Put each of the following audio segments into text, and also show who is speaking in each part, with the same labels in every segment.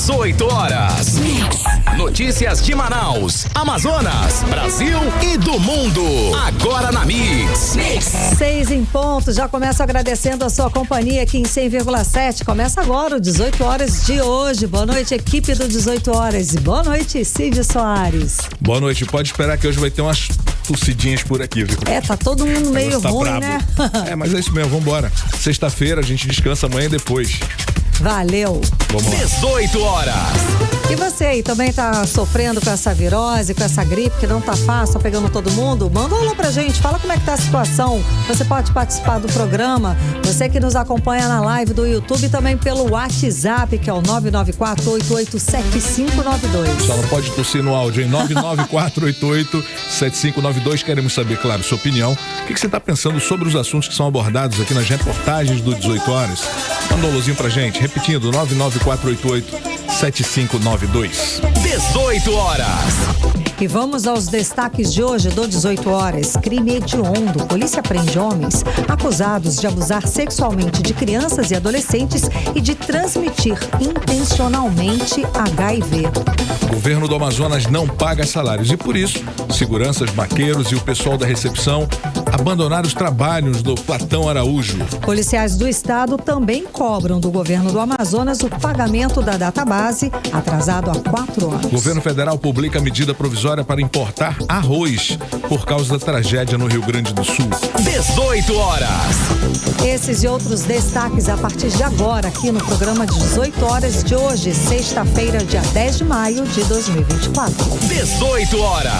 Speaker 1: 18 horas. Notícias de Manaus, Amazonas, Brasil e do mundo. Agora na Mix.
Speaker 2: 6 em ponto. Já começo agradecendo a sua companhia aqui em 100,7. Começa agora o 18 horas de hoje. Boa noite, equipe do 18 horas. E boa noite, Cid Soares.
Speaker 3: Boa noite. Pode esperar que hoje vai ter umas tossidinhas por aqui, viu?
Speaker 2: Tá todo mundo meio
Speaker 3: tá
Speaker 2: ruim,
Speaker 3: brabo,
Speaker 2: né?
Speaker 3: Mas é isso mesmo, vambora. Sexta-feira a gente descansa, amanhã e depois.
Speaker 2: Valeu.
Speaker 3: Vamos lá.
Speaker 1: 18 horas.
Speaker 2: E você aí também tá sofrendo com essa virose, com essa gripe que não tá fácil, tá pegando todo mundo? Manda um alô pra gente, fala como é que tá a situação. Você pode participar do programa, você que nos acompanha na live do YouTube e também pelo WhatsApp, que é o 994-887592.
Speaker 3: Só não pode tossir no áudio, hein? 994887592. Queremos saber, claro, sua opinião. O que você tá pensando sobre os assuntos que são abordados aqui nas reportagens do 18 horas? Manda um alôzinho pra gente, repetindo, 994887592.
Speaker 1: 18 horas.
Speaker 2: E vamos aos destaques de hoje do 18 horas. Crime hediondo. Polícia prende homens acusados de abusar sexualmente de crianças e adolescentes e de transmitir intencionalmente HIV.
Speaker 3: O governo do Amazonas não paga salários e, por isso, seguranças, maqueiros e o pessoal da recepção abandonaram os trabalhos do Platão Araújo.
Speaker 2: Policiais do estado também cobram do governo do Amazonas o pagamento da database, atrasado há 4 anos.
Speaker 3: O governo federal publica medida provisória para importar arroz por causa da tragédia no Rio Grande do Sul.
Speaker 1: 18 horas.
Speaker 2: Esses e outros destaques a partir de agora aqui no programa 18 horas de hoje, sexta-feira, dia 10 de maio de 2024.
Speaker 1: 18 horas.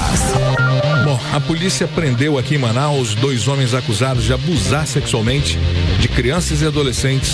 Speaker 3: Bom, a polícia prendeu aqui em Manaus 2 homens acusados de abusar sexualmente de crianças e adolescentes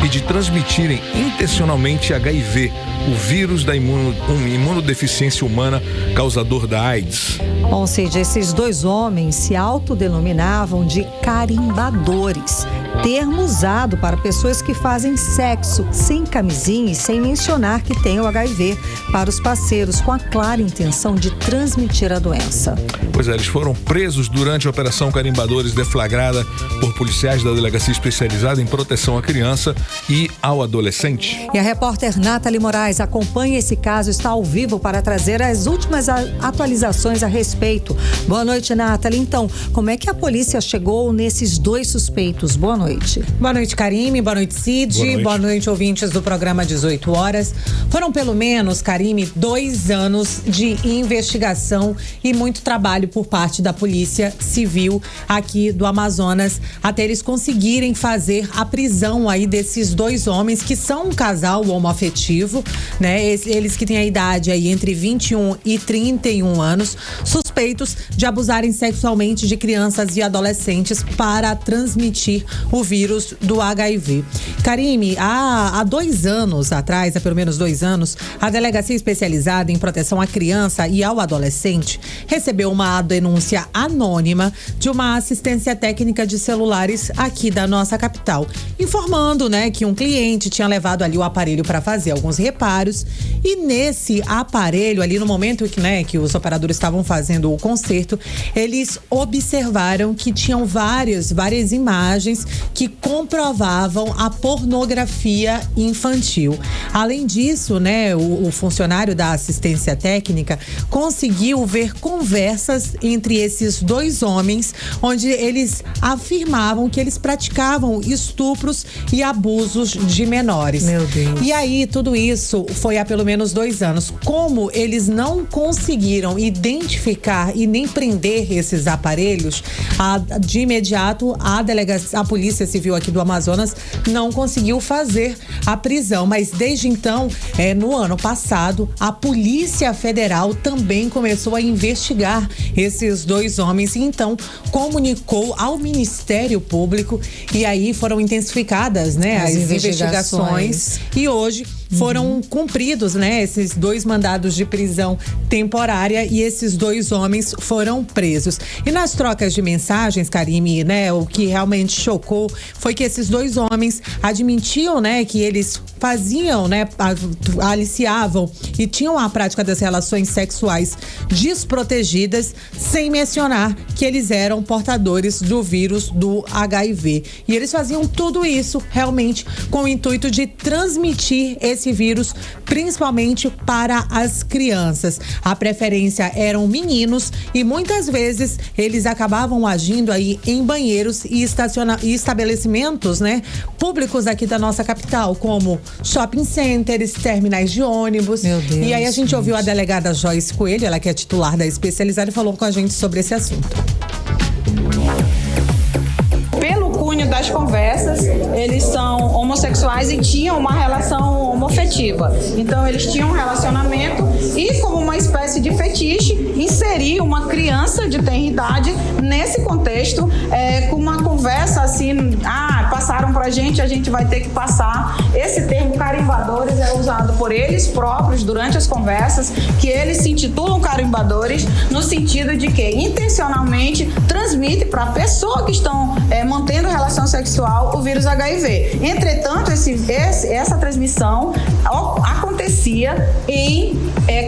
Speaker 3: e de transmitirem intencionalmente HIV, o vírus da imunodeficiência humana causador da AIDS.
Speaker 2: Bom, Cid, esses 2 homens se autodenominavam de carimbadores, termo usado para pessoas que fazem sexo sem camisinha e sem mencionar que têm o HIV para os parceiros, com a clara intenção de transmitir a doença.
Speaker 3: Pois é, eles foram presos durante a Operação Carimbadores, deflagrada por policiais da Delegacia Especializada em Proteção à Criança e ao Adolescente.
Speaker 2: E a repórter Nathalie Moraes acompanha esse caso, está ao vivo para trazer as últimas atualizações a respeito. Boa noite, Nathalie. Então, como é que a polícia chegou nesses 2 suspeitos? Boa noite.
Speaker 4: Boa noite, Karime. Boa noite, Cid. Boa noite, ouvintes do programa 18 horas. Foram pelo menos, Karime, 2 anos de investigação e muito trabalho por parte da Polícia Civil aqui do Amazonas, até eles conseguirem fazer a prisão aí desses 2 homens que são um casal homoafetivo, né? Eles que têm a idade aí entre 21 e 31 anos, suspeitos de abusarem sexualmente de crianças e adolescentes para transmitir o vírus do HIV. Karime, há 2 anos atrás, há pelo menos 2 anos, a Delegacia Especializada em Proteção à Criança e ao Adolescente recebeu uma denúncia anônima de uma assistência técnica de celulares aqui da nossa capital, informando, né, que um cliente tinha levado ali o aparelho para fazer alguns reparos e nesse aparelho ali no momento que, né, que os operadores estavam fazendo o conserto, eles observaram que tinham várias imagens que comprovavam a pornografia infantil. Além disso, né, o funcionário da assistência técnica conseguiu ver conversas entre esses 2 homens, onde eles afirmavam que eles praticavam estupros e abusos de menores.
Speaker 2: Meu Deus.
Speaker 4: E aí, tudo isso foi há pelo menos 2 anos. Como eles não conseguiram identificar e nem prender esses aparelhos, de imediato a Polícia Civil aqui do Amazonas não conseguiu fazer a prisão, mas desde então, no ano passado, a Polícia Federal também começou a investigar esses 2 homens e então comunicou ao Ministério Público e aí foram intensificadas, né, as investigações e hoje foram cumpridos, né, esses 2 mandados de prisão temporária e esses 2 homens homens foram presos. E nas trocas de mensagens, Karime, né, o que realmente chocou foi que esses 2 homens admitiam, né, que eles faziam, né, aliciavam e tinham a prática das relações sexuais desprotegidas, sem mencionar que eles eram portadores do vírus do HIV. E eles faziam tudo isso realmente com o intuito de transmitir esse vírus, principalmente para as crianças. A preferência eram meninos e muitas vezes eles acabavam agindo aí em banheiros e estabelecimentos, né, públicos aqui da nossa capital, como shopping centers, terminais de ônibus.
Speaker 2: Meu Deus,
Speaker 4: e aí a gente ouviu a delegada Joyce Coelho, ela que é titular da especializada, e falou com a gente sobre esse assunto.
Speaker 5: Pelo cunho das conversas, eles são homossexuais e tinham uma relação homofetiva. Então eles tinham um relacionamento e, como uma espécie de fetiche, inserir uma criança de tenra idade nesse contexto, com uma conversa assim, passaram pra gente, a gente vai ter que passar. Esse termo carimbadores é usado por eles próprios durante as conversas, que eles se intitulam carimbadores no sentido de que intencionalmente transmite para a pessoa que estão mantendo relação sexual o vírus HIV. Entretanto, essa transmissão acontecia em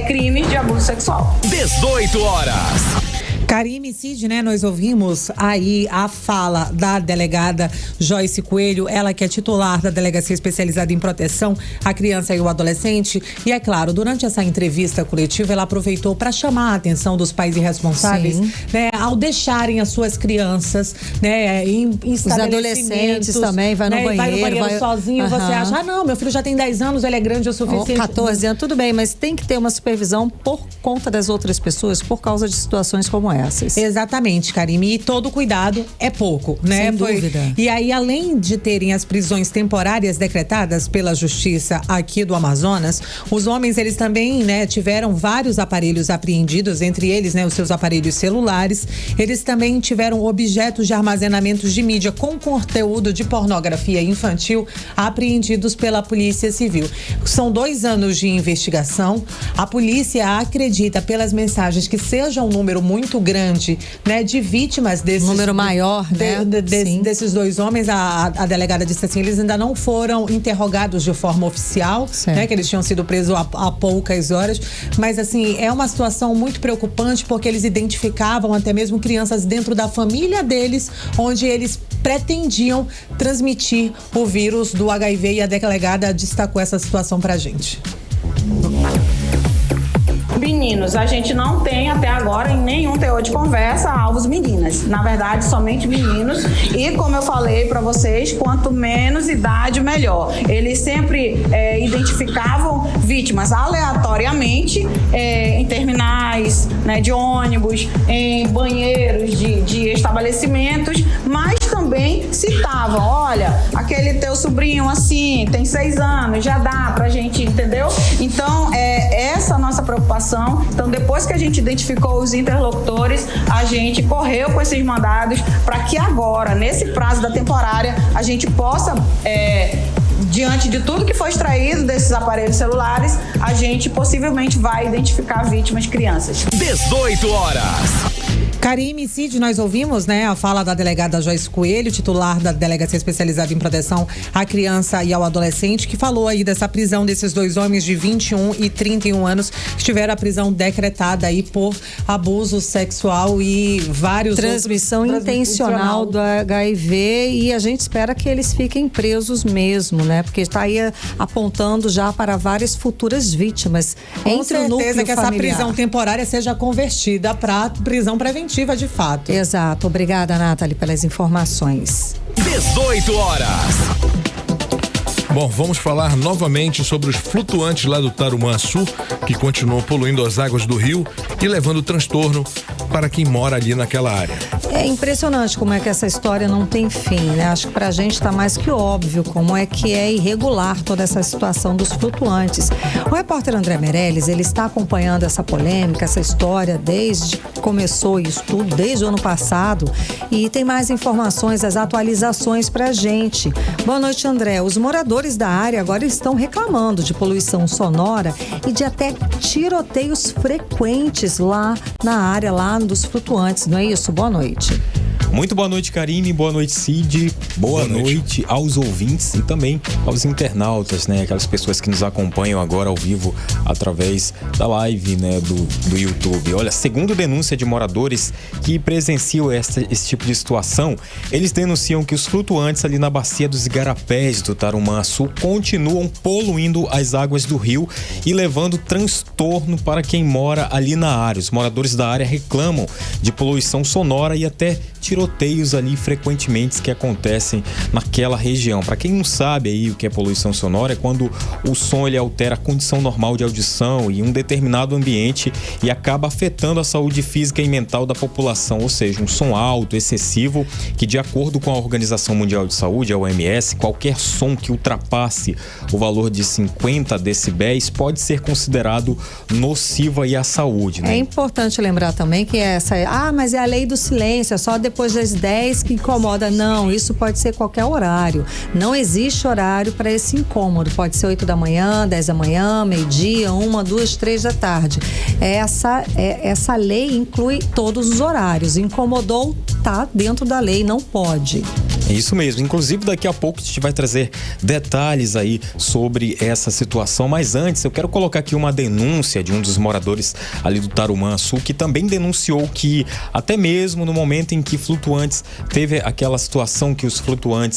Speaker 5: crimes de abuso sexual.
Speaker 1: 18 horas.
Speaker 4: Karime Cid, né? Nós ouvimos aí a fala da delegada Joyce Coelho, ela que é titular da Delegacia Especializada em Proteção à Criança e ao Adolescente. E é claro, durante essa entrevista coletiva, ela aproveitou para chamar a atenção dos pais irresponsáveis, né, ao deixarem as suas crianças, né, em estabelecimentos.
Speaker 2: Os adolescentes também, vai no banheiro.
Speaker 4: Sozinho, você acha, não, meu filho já tem 10 anos, ele é grande o suficiente.
Speaker 2: 14 anos, tudo bem, mas tem que ter uma supervisão por conta das outras pessoas, por causa de situações como essas.
Speaker 4: Exatamente, Karime, e todo cuidado é pouco, né?
Speaker 2: Sem dúvida.
Speaker 4: E aí, além de terem as prisões temporárias decretadas pela Justiça aqui do Amazonas, os homens, eles também, né, tiveram vários aparelhos apreendidos, entre eles, né, os seus aparelhos celulares. Eles também tiveram objetos de armazenamento de mídia com conteúdo de pornografia infantil apreendidos pela Polícia Civil. São 2 anos de investigação. A polícia acredita, pelas mensagens, que seja um número muito grande, né, de vítimas desses...
Speaker 2: Número maior, né?
Speaker 4: Desses 2 homens. A delegada disse assim, eles ainda não foram interrogados de forma oficial, né, que eles tinham sido presos há poucas horas, mas assim, é uma situação muito preocupante, porque eles identificavam até mesmo crianças dentro da família deles, onde eles pretendiam transmitir o vírus do HIV, e a delegada destacou essa situação pra gente.
Speaker 5: Meninos, a gente não tem até agora em nenhum teor de conversa alvos meninas. Na verdade, somente meninos. E como eu falei para vocês, quanto menos idade, melhor. Eles sempre identificavam vítimas aleatoriamente em terminais, né, de ônibus, em banheiros de estabelecimentos, mas também citavam, olha, aquele teu sobrinho assim, tem 6 anos, já dá pra gente, entendeu? Então, essa a nossa preocupação. Então, depois que a gente identificou os interlocutores, a gente correu com esses mandados para que agora, nesse prazo da temporária, a gente possa, diante de tudo que foi extraído desses aparelhos celulares, a gente possivelmente vai identificar vítimas crianças.
Speaker 1: 18 horas.
Speaker 4: Karime Cid, nós ouvimos, né, a fala da delegada Joyce Coelho, titular da Delegacia Especializada em Proteção à Criança e ao Adolescente, que falou aí dessa prisão desses 2 homens de 21 e 31 anos que tiveram a prisão decretada aí por abuso sexual e vários
Speaker 2: transmissão intencional do HIV, e a gente espera que eles fiquem presos mesmo, né? Porque está aí apontando já para várias futuras vítimas.
Speaker 4: Com certeza que essa prisão temporária seja convertida para prisão preventiva, de fato.
Speaker 2: Exato. Obrigada, Nathalie, pelas informações.
Speaker 1: 18 horas.
Speaker 3: Bom, vamos falar novamente sobre os flutuantes lá do Tarumançu, que continuam poluindo as águas do rio e levando transtorno para quem mora ali naquela área.
Speaker 2: É impressionante como é que essa história não tem fim, né? Acho que pra gente tá mais que óbvio como é que é irregular toda essa situação dos flutuantes. O repórter André Meirelles, ele está acompanhando essa polêmica, essa história desde que começou isso tudo, desde o ano passado, e tem mais informações, as atualizações pra gente. Boa noite, André. Os moradores moradores da área agora estão reclamando de poluição sonora e de até tiroteios frequentes lá na área, lá dos flutuantes, não é isso? Boa noite.
Speaker 6: Muito boa noite, Karine. Boa noite, Cid. Boa noite aos ouvintes e também aos internautas, né? Aquelas pessoas que nos acompanham agora ao vivo através da live, né? Do YouTube. Olha, segundo denúncia de moradores que presenciam esse tipo de situação, eles denunciam que os flutuantes ali na bacia dos Igarapés do Tarumã-Açu continuam poluindo as águas do rio e levando transtorno para quem mora ali na área. Os moradores da área reclamam de poluição sonora e até tiroteios ali frequentemente que acontecem naquela região. Para quem não sabe aí o que é poluição sonora, é quando o som ele altera a condição normal de audição em um determinado ambiente e acaba afetando a saúde física e mental da população, ou seja, um som alto, excessivo, que de acordo com a Organização Mundial de Saúde, a OMS, qualquer som que ultrapasse o valor de 50 decibéis pode ser considerado nocivo aí à saúde, né?
Speaker 2: É importante lembrar também que mas é a lei do silêncio, é só depois das 10 que incomoda. Não, isso pode ser qualquer horário. Não existe horário para esse incômodo. Pode ser 8 da manhã, 10 da manhã, meio-dia, 1, 2, 3 da tarde. Essa lei inclui todos os horários. Incomodou, tá dentro da lei, não pode.
Speaker 6: É isso mesmo. Inclusive, daqui a pouco a gente vai trazer detalhes aí sobre essa situação. Mas antes, eu quero colocar aqui uma denúncia de um dos moradores ali do Tarumã-Açu, que também denunciou que até mesmo no momento em que flutuantes, teve aquela situação que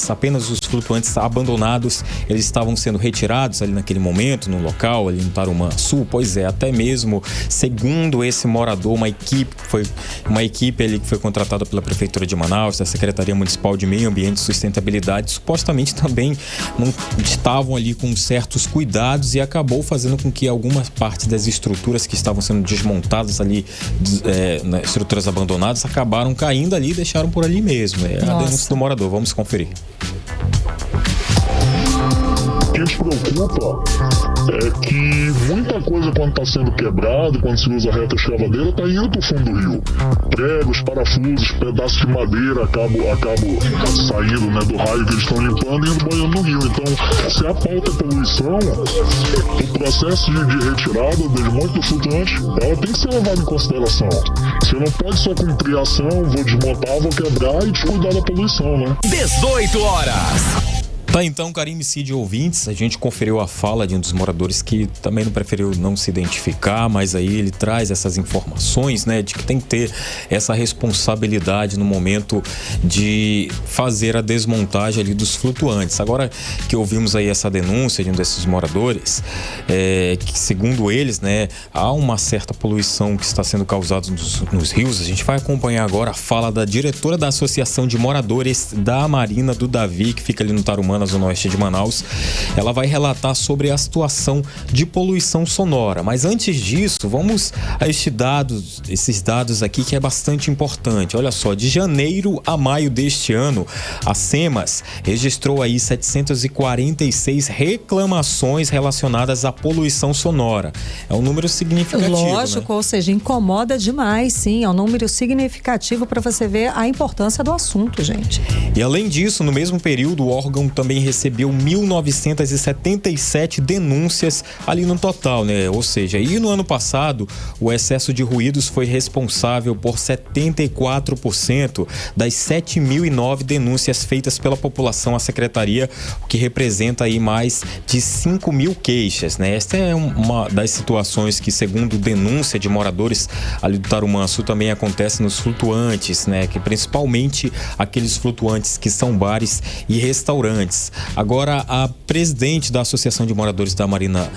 Speaker 6: apenas os flutuantes abandonados, eles estavam sendo retirados ali naquele momento, no local, ali no Tarumã-Açu. Pois é, até mesmo, segundo esse morador, uma equipe ali que foi contratada pela Prefeitura de Manaus, da Secretaria Municipal de Meio Ambiente e Sustentabilidade, supostamente também não estavam ali com certos cuidados e acabou fazendo com que algumas partes das estruturas que estavam sendo desmontadas ali, estruturas abandonadas, acabaram caindo ali e deixaram por ali mesmo. É a denúncia do morador. Vamos conferir.
Speaker 7: O que nos preocupa é que muita coisa, quando está sendo quebrada, quando se usa a reta escavadeira, está indo para o fundo do rio. Pregos, parafusos, pedaços de madeira acabam saindo, né, do raio que eles estão limpando e indo banhando no rio. Então, se a pauta é poluição, o processo de retirada dos montes do flutuante, ela tem que ser levada em consideração. Você não pode só cumprir a ação, vou desmontar, vou quebrar e descuidar da poluição, né?
Speaker 1: 18 horas.
Speaker 6: Tá, então, Karine, Cid, ouvintes, a gente conferiu a fala de um dos moradores que também não preferiu não se identificar, mas aí ele traz essas informações, né, de que tem que ter essa responsabilidade no momento de fazer a desmontagem ali dos flutuantes. Agora que ouvimos aí essa denúncia de um desses moradores, que segundo eles, né, há uma certa poluição que está sendo causada nos rios, a gente vai acompanhar agora a fala da diretora da Associação de Moradores da Marina do Davi, que fica ali no Tarumã, na zona oeste de Manaus. Ela vai relatar sobre a situação de poluição sonora. Mas antes disso, vamos a esses dados aqui que é bastante importante. Olha só, de janeiro a maio deste ano, a SEMAS registrou aí 746 reclamações relacionadas à poluição sonora. É um número significativo.
Speaker 2: Lógico, né? Ou seja, incomoda demais, sim. É um número significativo para você ver a importância do assunto, gente.
Speaker 6: E além disso, no mesmo período, o órgão também recebeu 1.977 denúncias ali no total, né? Ou seja, e no ano passado, o excesso de ruídos foi responsável por 74% das 7.009 denúncias feitas pela população à secretaria, o que representa aí mais de 5.000 queixas, né? Esta é uma das situações que, segundo denúncia de moradores ali do Tarumã-Açu, também acontece nos flutuantes, né? Que principalmente aqueles flutuantes que são bares e restaurantes. Agora, a presidente da Associação de Moradores da Marina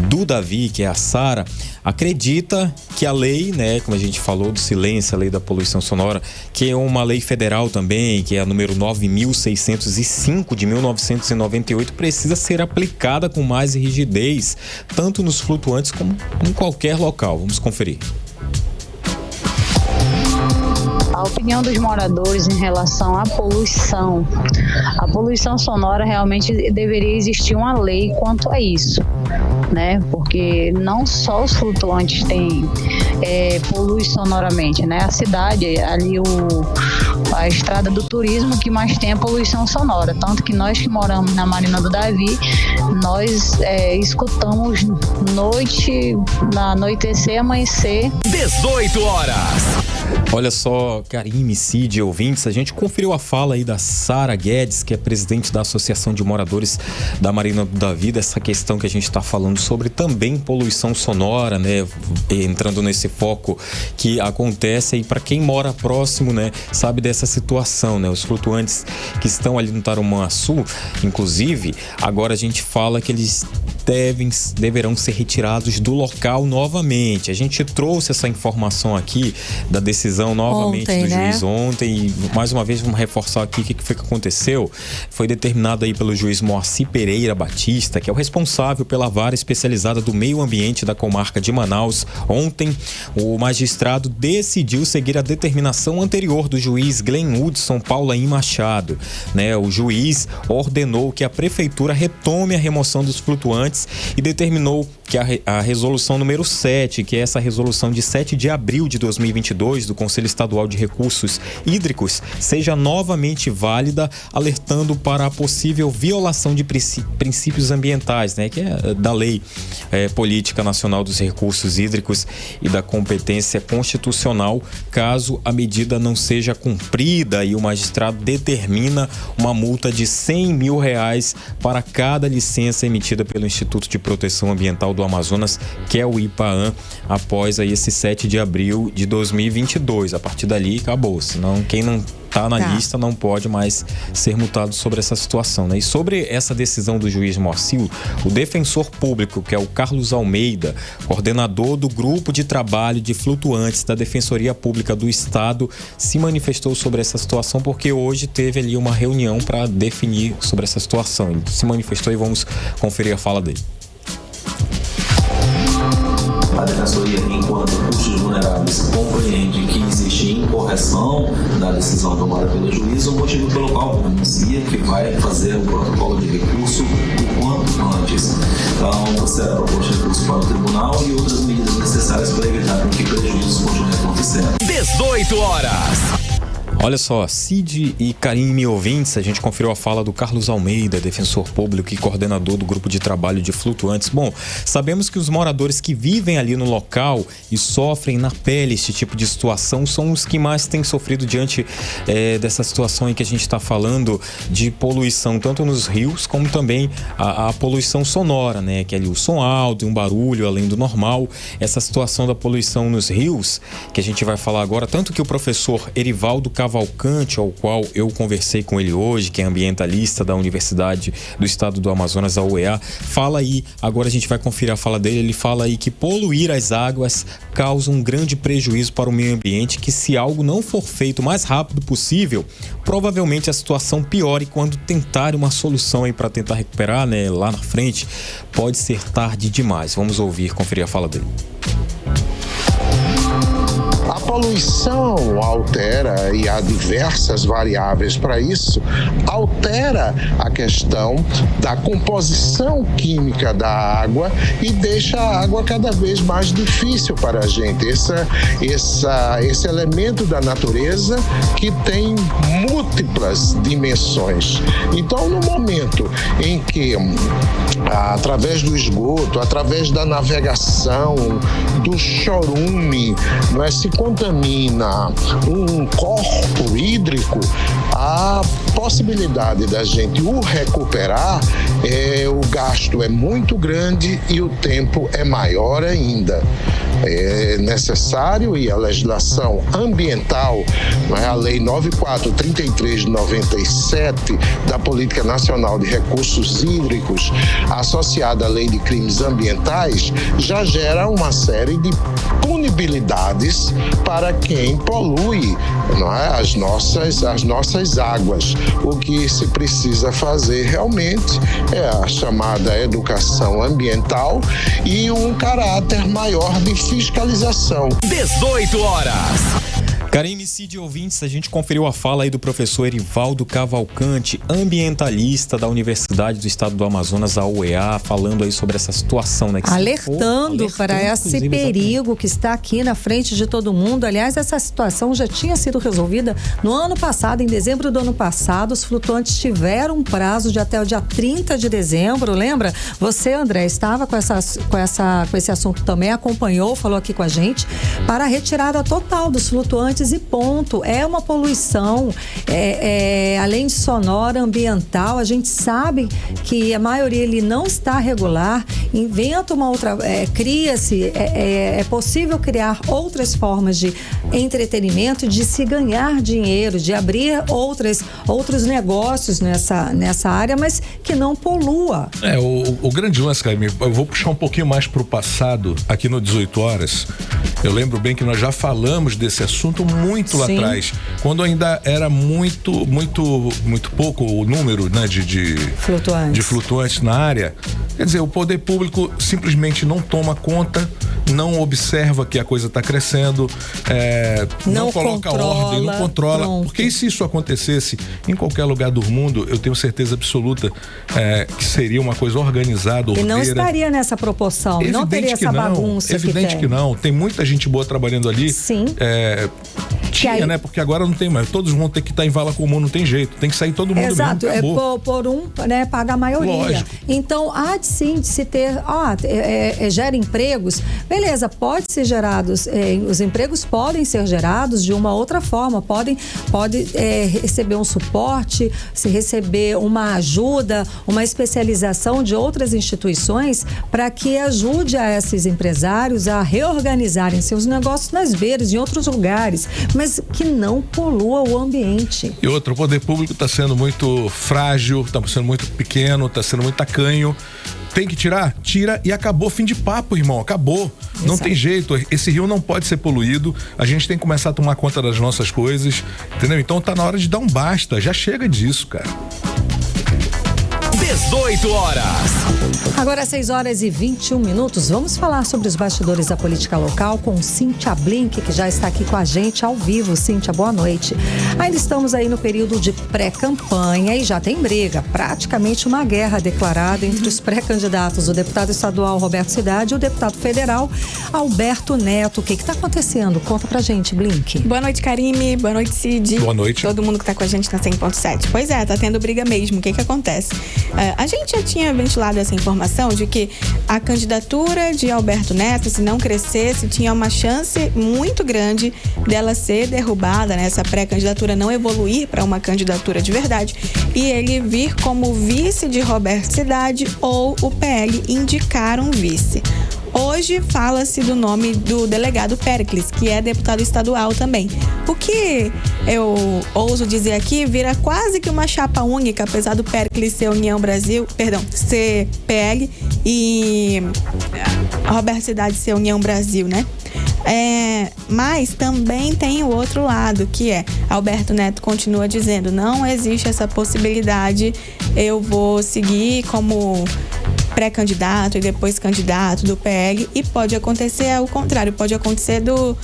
Speaker 6: do Davi, que é a Sara, acredita que a lei, né, como a gente falou do silêncio, a lei da poluição sonora, que é uma lei federal também, que é a número 9.605 de 1998, precisa ser aplicada com mais rigidez, tanto nos flutuantes como em qualquer local. Vamos conferir.
Speaker 8: A opinião dos moradores em relação à poluição. A poluição sonora, realmente deveria existir uma lei quanto a isso, né? Porque não só os flutuantes poluem sonoramente, né? A cidade, ali a estrada do turismo que mais tem a poluição sonora. Tanto que nós que moramos na Marina do Davi, nós escutamos na anoitecer e amanhecer.
Speaker 1: 18 horas.
Speaker 6: Olha só, Karime, Cid, ouvintes, a gente conferiu a fala aí da Sara Guedes, que é presidente da Associação de Moradores da Marina do Davi, dessa questão que a gente está falando sobre também poluição sonora, né? Entrando nesse foco que acontece aí para quem mora próximo, né? Sabe dessa situação, né? Os flutuantes que estão ali no Tarumançu, inclusive, agora a gente fala que eles deverão ser retirados do local novamente. A gente trouxe essa informação aqui da decisão novamente do juiz ontem e mais uma vez vamos reforçar aqui o que foi que aconteceu. Foi determinado aí pelo juiz Moacir Pereira Batista, que é o responsável pela vara especializada do meio ambiente da comarca de Manaus. Ontem, o magistrado decidiu seguir a determinação anterior do juiz Glenn Hudson Paulaim Machado, né? O juiz ordenou que a prefeitura retome a remoção dos flutuantes e determinou que a resolução número 7, que é essa resolução de 7 de abril de 2022 do Conselho Estadual de Recursos Hídricos, seja novamente válida, alertando para a possível violação de princípios ambientais, né, que é da Lei Política Nacional dos Recursos Hídricos e da competência constitucional, caso a medida não seja cumprida, e o magistrado determina uma multa de R$100 mil para cada licença emitida pelo Instituto de Proteção Ambiental do Amazonas, que é o IPAAM, após aí esse 7 de abril de 2022. A partir dali, acabou. Senão, quem não está na lista não pode mais ser multado sobre essa situação, né? E sobre essa decisão do juiz Moacir, o defensor público, que é o Carlos Almeida, coordenador do grupo de trabalho de flutuantes da Defensoria Pública do Estado, se manifestou sobre essa situação, porque hoje teve ali uma reunião para definir sobre essa situação. Ele se manifestou e vamos conferir a fala dele.
Speaker 9: A Defensoria, enquanto custos vulneráveis, compreende que existe incorreção da decisão tomada pelo juiz, o motivo pelo qual pronuncia que vai fazer o protocolo de recurso o quanto antes. Então, será proposto recurso para o tribunal e outras medidas necessárias para evitar que prejuízos continuem acontecendo.
Speaker 1: 18 horas.
Speaker 6: Olha só, Cid e Karime, ouvintes, a gente conferiu a fala do Carlos Almeida, defensor público e coordenador do grupo de trabalho de flutuantes. Bom, sabemos que os moradores que vivem ali no local e sofrem na pele este tipo de situação são os que mais têm sofrido diante dessa situação em que a gente está falando de poluição, tanto nos rios como também a poluição sonora, né? Que é ali o som alto e um barulho além do normal. Essa situação da poluição nos rios, que a gente vai falar agora, tanto que o professor Erivaldo Cavalcante, ao qual eu conversei com ele hoje, que é ambientalista da Universidade do Estado do Amazonas, a UEA, fala aí, agora a gente vai conferir a fala dele, ele fala aí que poluir as águas causa um grande prejuízo para o meio ambiente, que se algo não for feito o mais rápido possível, provavelmente a situação piore quando tentar uma solução aí para tentar recuperar, né, lá na frente, pode ser tarde demais. Vamos ouvir, conferir a fala dele.
Speaker 10: A poluição altera, e há diversas variáveis para isso, altera a questão da composição química da água e deixa a água cada vez mais difícil para a gente. Esse elemento da natureza que tem múltiplas dimensões. Então, no momento em que, através do esgoto, através da navegação, do chorume, se contamina um corpo hídrico, a possibilidade da gente o recuperar, o gasto é muito grande e o tempo é maior ainda. É necessário, e a legislação ambiental, a Lei 9433 de 97 da Política Nacional de Recursos Hídricos, associada à Lei de Crimes Ambientais, já gera uma série de punibilidades para quem polui as nossas águas. O que se precisa fazer realmente é a chamada educação ambiental e um caráter maior de fiscalização.
Speaker 1: 18 horas.
Speaker 6: Karime, Cid, ouvintes, a gente conferiu a fala aí do professor Erivaldo Cavalcante, ambientalista da Universidade do Estado do Amazonas, a UEA, falando aí sobre essa situação, né?
Speaker 2: Alertando para esse perigo que está aqui na frente de todo mundo. Aliás, essa situação já tinha sido resolvida no ano passado, em dezembro do ano passado. Os flutuantes tiveram um prazo de até o dia 30 de dezembro, lembra? Você, André, estava com esse assunto também, acompanhou, falou aqui com a gente, para a retirada total dos flutuantes e ponto. É uma poluição, além de sonora, ambiental. A gente sabe que a maioria ele não está regular. Inventa uma outra, cria-se, é possível criar outras formas de entretenimento, de se ganhar dinheiro, de abrir outros negócios nessa área, mas que não polua.
Speaker 3: O grande lance, Karime, eu vou puxar um pouquinho mais para o passado, aqui no 18 Horas. Eu lembro bem que nós já falamos desse assunto muito lá atrás, quando ainda era muito pouco o número, né, de flutuantes na área. Quer dizer, o poder público simplesmente não toma conta, não observa que a coisa está crescendo, não coloca ordem, não controla. Pronto. Porque se isso acontecesse em qualquer lugar do mundo, eu tenho certeza absoluta que seria uma coisa organizada, ordeira.
Speaker 2: E não estaria nessa proporção, não teria essa bagunça.
Speaker 3: Evidente que não. Tem muita gente boa trabalhando ali.
Speaker 2: Sim.
Speaker 3: Tinha, né? Porque agora não tem mais. Todos vão ter que estar em vala comum, não tem jeito. Tem que sair todo mundo.
Speaker 2: Exato,
Speaker 3: mesmo.
Speaker 2: Por um, né, paga a maioria.
Speaker 3: Lógico.
Speaker 2: Então, há de sim de se ter, gera empregos, beleza, pode ser gerados, os empregos podem ser gerados de uma outra forma, pode receber um suporte, se receber uma ajuda, uma especialização de outras instituições para que ajude a esses empresários a reorganizarem seus negócios nas beiras, em outros lugares, mas que não polua o ambiente.
Speaker 3: E outro, o poder público está sendo muito frágil, está sendo muito pequeno, está sendo muito tacanho. Tem que tirar? Tira e acabou. Fim de papo, irmão. Acabou. Exato. Não tem jeito. Esse rio não pode ser poluído. A gente tem que começar a tomar conta das nossas coisas. Entendeu? Então tá na hora de dar um basta. Já chega disso, cara.
Speaker 1: 18 horas.
Speaker 2: Agora 6 horas e 21 minutos. Vamos falar sobre os bastidores da política local com Cíntia Blink, que já está aqui com a gente ao vivo. Cíntia, boa noite. Ainda estamos aí no período de pré-campanha e já tem briga, praticamente uma guerra declarada entre os pré-candidatos, o deputado estadual Roberto Cidade e o deputado federal Alberto Neto. O que está acontecendo? Conta pra gente, Blink.
Speaker 11: Boa noite, Karime. Boa noite, Cid.
Speaker 3: Boa noite.
Speaker 11: Todo mundo que tá com a gente na 100.7. Pois é, tá tendo briga mesmo. O que acontece? A gente já tinha ventilado essa informação de que a candidatura de Alberto Neto, se não crescesse, tinha uma chance muito grande dela ser derrubada, né? Essa pré-candidatura não evoluir para uma candidatura de verdade e ele vir como vice de Roberto Cidade ou o PL indicar um vice. Hoje fala-se do nome do delegado Péricles, que é deputado estadual também. O que eu ouso dizer aqui vira quase que uma chapa única, apesar do Péricles ser ser PL e Roberto Cidade ser União Brasil, né? Mas também tem o outro lado, que é Alberto Neto continua dizendo, não existe essa possibilidade, eu vou seguir como pré-candidato e depois candidato do PL, e pode acontecer ao contrário, pode acontecer do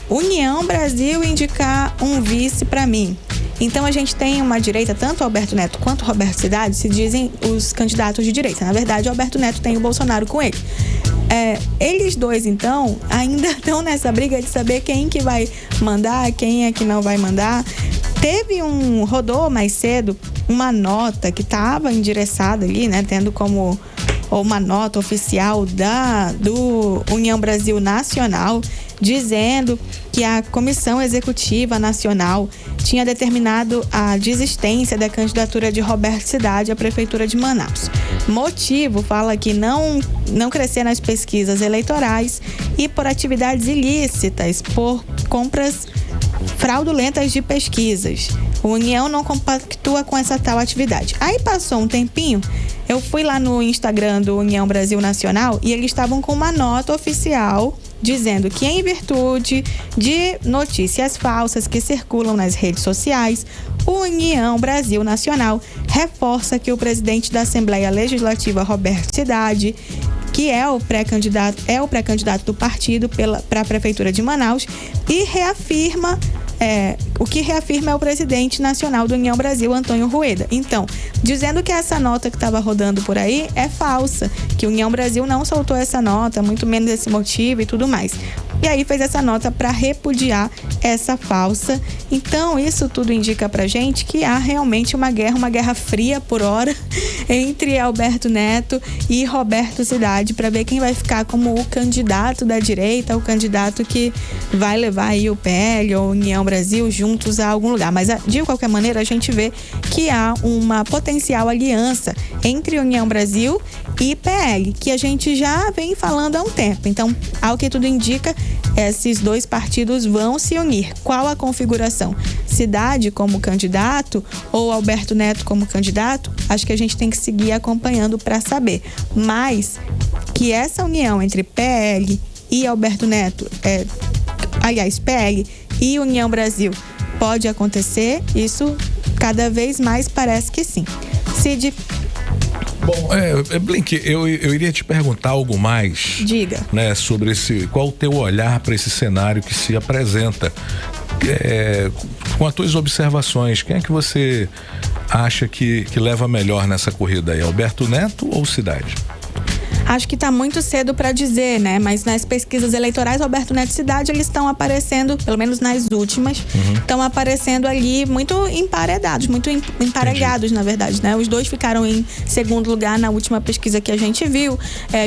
Speaker 11: União Brasil indicar um vice para mim. Então a gente tem uma direita, tanto Alberto Neto quanto Roberto Cidade se dizem os candidatos de direita. Na verdade, Alberto Neto tem o Bolsonaro com ele. Eles dois, então, ainda estão nessa briga de saber quem que vai mandar, quem é que não vai mandar. Rodou mais cedo uma nota que estava endereçada ali, né, tendo como uma nota oficial do União Brasil Nacional, dizendo que a Comissão Executiva Nacional tinha determinado a desistência da candidatura de Roberto Cidade à Prefeitura de Manaus. Motivo, fala que não crescer nas pesquisas eleitorais e por atividades ilícitas, por compras fraudulentas de pesquisas. A União não compactua com essa tal atividade. Aí passou um tempinho, eu fui lá no Instagram do União Brasil Nacional e eles estavam com uma nota oficial dizendo que, em virtude de notícias falsas que circulam nas redes sociais, o União Brasil Nacional reforça que o presidente da Assembleia Legislativa, Roberto Cidade, que é o pré-candidato do partido para a Prefeitura de Manaus, e reafirma. O que reafirma é o presidente nacional do União Brasil, Antônio Rueda. Então, dizendo que essa nota que estava rodando por aí é falsa, que o União Brasil não soltou essa nota, muito menos esse motivo e tudo mais. E aí fez essa nota para repudiar essa falsa. Então, isso tudo indica pra gente que há realmente uma guerra fria por hora, entre Alberto Neto e Roberto Cidade, para ver quem vai ficar como o candidato da direita, o candidato que vai levar aí o PL ou União Brasil juntos a algum lugar. Mas, de qualquer maneira, a gente vê que há uma potencial aliança entre União Brasil e PL, que a gente já vem falando há um tempo. Então, ao que tudo indica, esses dois partidos vão se unir. Qual a configuração? Cidade como candidato ou Alberto Neto como candidato? Acho que a gente tem que seguir acompanhando para saber. Mas que essa união entre PL e Alberto Neto, PL e União Brasil pode acontecer, isso cada vez mais parece que sim. Cid.
Speaker 3: Bom, Blink, eu iria te perguntar algo mais.
Speaker 11: Diga.
Speaker 3: Né, sobre qual o teu olhar para esse cenário que se apresenta. Com as tuas observações, quem é que você acha que leva melhor nessa corrida aí? Alberto Neto ou Cidade?
Speaker 11: Acho que está muito cedo para dizer, né? Mas nas pesquisas eleitorais, Alberto Neto e Cidade, eles estão aparecendo, pelo menos nas últimas, estão aparecendo ali muito emparedados, muito emparegados, na verdade, né? Os dois ficaram em segundo lugar na última pesquisa que a gente viu.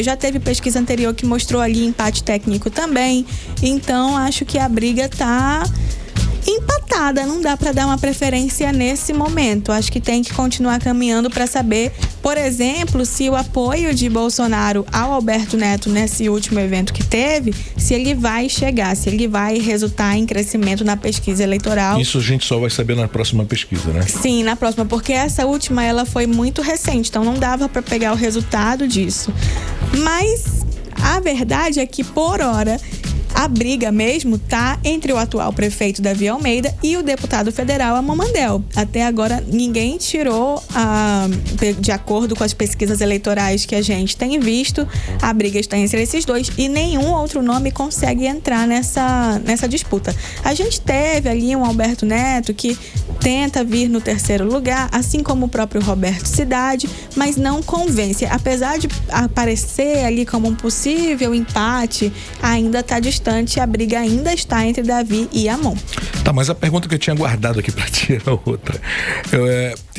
Speaker 11: Já teve pesquisa anterior que mostrou ali empate técnico também. Então, acho que a briga tá empatada, não dá para dar uma preferência nesse momento. Acho que tem que continuar caminhando para saber, por exemplo, se o apoio de Bolsonaro ao Alberto Neto nesse último evento que teve, se ele vai chegar, se ele vai resultar em crescimento na pesquisa eleitoral.
Speaker 3: Isso a gente só vai saber na próxima pesquisa, né?
Speaker 11: Sim, na próxima, porque essa última ela foi muito recente, então não dava para pegar o resultado disso. Mas a verdade é que, por hora, a briga mesmo tá entre o atual prefeito Davi Almeida e o deputado federal Amon Mandel. Até agora ninguém tirou, de acordo com as pesquisas eleitorais que a gente tem visto, a briga está entre esses dois e nenhum outro nome consegue entrar nessa disputa. A gente teve ali um Alberto Neto que tenta vir no terceiro lugar, assim como o próprio Roberto Cidade, mas não convence. Apesar de aparecer ali como um possível empate, ainda está distante, a briga ainda está entre Davi e Amon.
Speaker 3: Tá, mas a pergunta que eu tinha guardado aqui para ti era outra.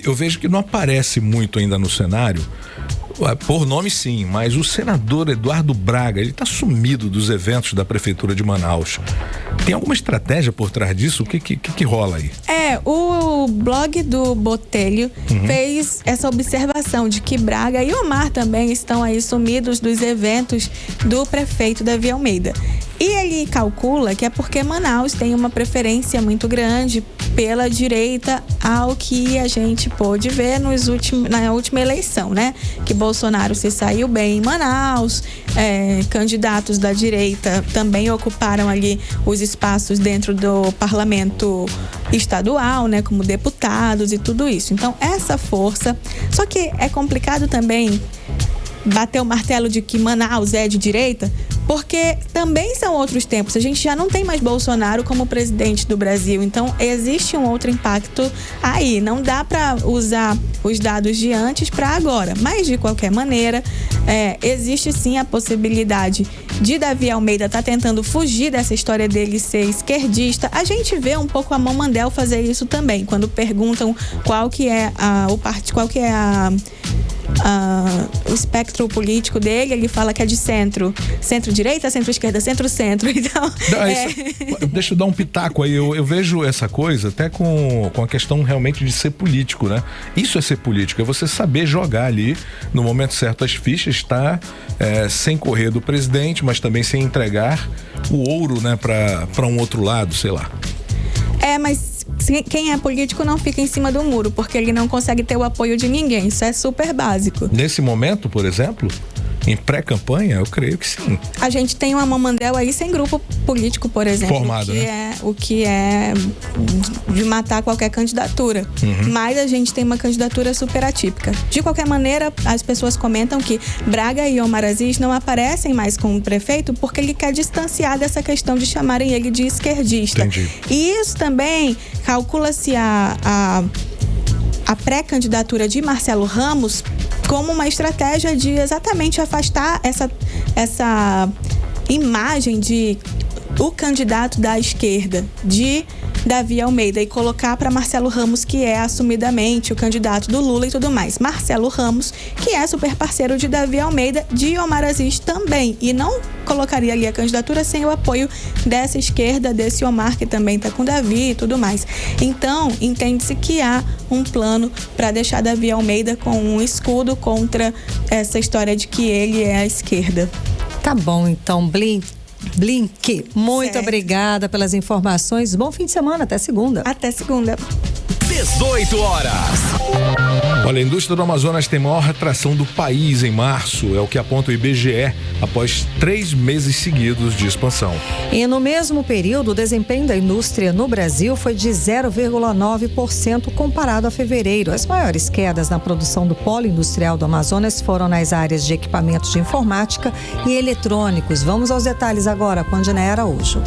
Speaker 3: Eu vejo que não aparece muito ainda no cenário, por nome sim, mas o senador Eduardo Braga, ele tá sumido dos eventos da Prefeitura de Manaus. Tem alguma estratégia por trás disso? O que rola aí?
Speaker 11: O blog do Botelho fez essa observação de que Braga e Omar também estão aí sumidos dos eventos do prefeito Davi Almeida. E ele calcula que é porque Manaus tem uma preferência muito grande pela direita, ao que a gente pôde ver na última eleição, né? Que Bolsonaro se saiu bem em Manaus, candidatos da direita também ocuparam ali os espaços dentro do parlamento estadual, né? Como deputados e tudo isso. Então, essa força... Só que é complicado também bater o martelo de que Manaus é de direita, porque também são outros tempos. A gente já não tem mais Bolsonaro como presidente do Brasil, então existe um outro impacto aí. Não dá para usar os dados de antes para agora, mas de qualquer maneira existe sim a possibilidade de Davi Almeida estar tentando fugir dessa história dele ser esquerdista. A gente vê um pouco a Amon Mandel fazer isso também, quando perguntam qual que é o espectro político dele, ele fala que é de centro-direita, centro-esquerda, centro-centro. Então,
Speaker 3: deixa eu dar um pitaco aí. Eu vejo essa coisa até com a questão realmente de ser político, né? Isso é ser político, é você saber jogar ali no momento certo as fichas, tá? Sem correr do presidente, mas também sem entregar o ouro, né, para um outro lado, sei lá.
Speaker 11: Mas quem é político não fica em cima do muro, porque ele não consegue ter o apoio de ninguém. Isso é super básico.
Speaker 3: Nesse momento, por exemplo? em pré-campanha? Eu creio que sim.
Speaker 11: A gente tem uma Mamandel aí sem grupo político, por exemplo.
Speaker 3: Formado,
Speaker 11: o que é de matar qualquer candidatura. Mas a gente tem uma candidatura super atípica. De qualquer maneira, as pessoas comentam que Braga e Omar Aziz não aparecem mais como prefeito porque ele quer distanciar dessa questão de chamarem ele de esquerdista.
Speaker 3: Entendi.
Speaker 11: E isso também calcula-se a pré-candidatura de Marcelo Ramos como uma estratégia de exatamente afastar essa imagem de o candidato da esquerda, de Davi Almeida, e colocar para Marcelo Ramos, que é assumidamente o candidato do Lula e tudo mais. Marcelo Ramos, que é super parceiro de Davi Almeida, de Omar Aziz também, e não colocaria ali a candidatura sem o apoio dessa esquerda, desse Omar que também está com Davi e tudo mais. Então, entende-se que há um plano para deixar Davi Almeida com um escudo contra essa história de que ele é a esquerda.
Speaker 2: Tá bom, então, Blink, muito obrigada pelas informações. Bom fim de semana, até segunda.
Speaker 11: Até segunda.
Speaker 1: 18 horas.
Speaker 3: Olha, a indústria do Amazonas tem maior retração do país em março, é o que aponta o IBGE, após 3 meses seguidos de expansão.
Speaker 2: E no mesmo período, o desempenho da indústria no Brasil foi de 0,9% comparado a fevereiro. As maiores quedas na produção do polo industrial do Amazonas foram nas áreas de equipamentos de informática e eletrônicos. Vamos aos detalhes agora com Andinaia Araújo.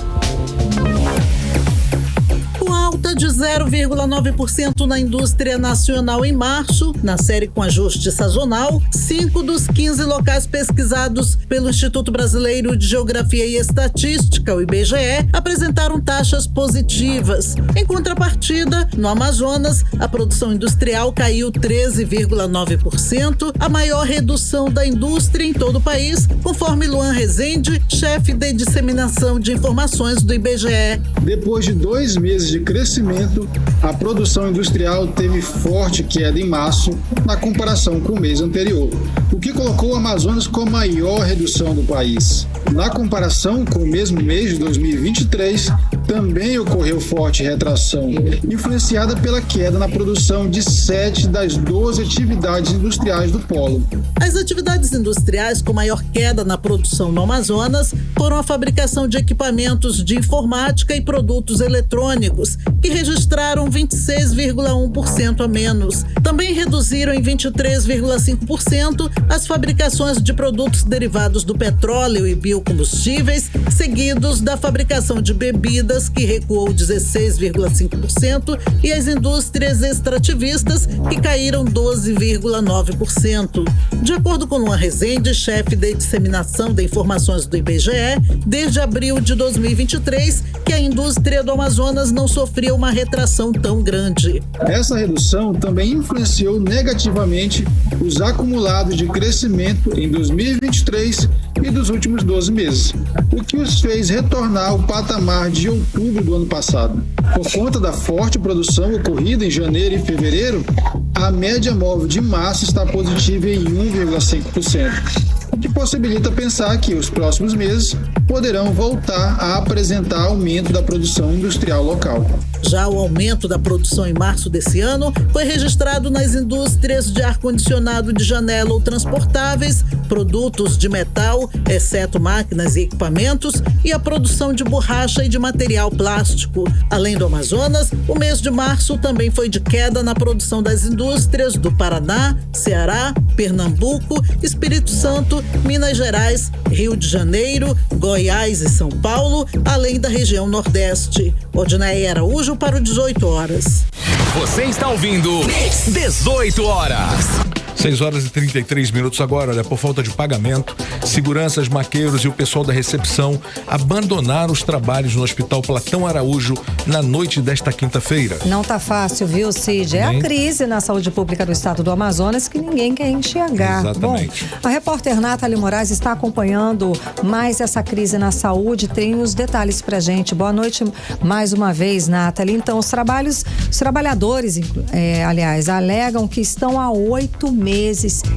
Speaker 12: Alta de 0,9% na indústria nacional em março, na série com ajuste sazonal. 5 dos 15 locais pesquisados pelo Instituto Brasileiro de Geografia e Estatística, o IBGE, apresentaram taxas positivas. Em contrapartida, no Amazonas, a produção industrial caiu 13,9%, a maior redução da indústria em todo o país, conforme Luan Rezende, chefe de disseminação de informações do IBGE.
Speaker 13: Depois de 2 meses de crescimento, a produção industrial teve forte queda em março na comparação com o mês anterior, o que colocou o Amazonas com a maior redução do país. Na comparação com o mesmo mês de 2023, também ocorreu forte retração, influenciada pela queda na produção de 7 das 12 atividades industriais do polo.
Speaker 12: As atividades industriais com maior queda na produção no Amazonas foram a fabricação de equipamentos de informática e produtos eletrônicos, que registraram 26,1% a menos. Também reduziram em 23,5% as fabricações de produtos derivados do petróleo e biocombustíveis, seguidos da fabricação de bebidas, que recuou 16,5%, e as indústrias extrativistas, que caíram 12,9%. De acordo com Luan Rezende, chefe de disseminação de informações do IBGE, desde abril de 2023, que a indústria do Amazonas não sofria uma retração tão grande.
Speaker 13: Essa redução também influenciou negativamente os acumulados de crescimento em 2023 e dos últimos 12 meses, o que os fez retornar ao patamar de outubro do ano passado. Por conta da forte produção ocorrida em janeiro e fevereiro, a média móvel de março está positiva em 1,5%, o que possibilita pensar que os próximos meses poderão voltar a apresentar aumento da produção industrial local.
Speaker 12: Já o aumento da produção em março desse ano foi registrado nas indústrias de ar-condicionado de janela ou transportáveis, produtos de metal, exceto máquinas e equipamentos, e a produção de borracha e de material plástico. Além do Amazonas, o mês de março também foi de queda na produção das indústrias do Paraná, Ceará, Pernambuco, Espírito Santo, Minas Gerais, Rio de Janeiro, Goiás e São Paulo, além da região Nordeste. Odinaia Araújo para o 18 horas.
Speaker 1: Você está ouvindo 18 horas.
Speaker 3: 6 horas e 33 minutos agora, olha, por falta de pagamento, seguranças, maqueiros e o pessoal da recepção abandonaram os trabalhos no Hospital Platão Araújo na noite desta quinta-feira.
Speaker 2: Não tá fácil, viu, Cid? É a crise na saúde pública do estado do Amazonas que ninguém quer enxergar.
Speaker 3: Exatamente.
Speaker 2: Bom, a repórter Nathalie Moraes está acompanhando mais essa crise na saúde, tem os detalhes pra gente. Boa noite mais uma vez, Nathalie. Então, os trabalhadores, aliás, alegam que estão há 8 meses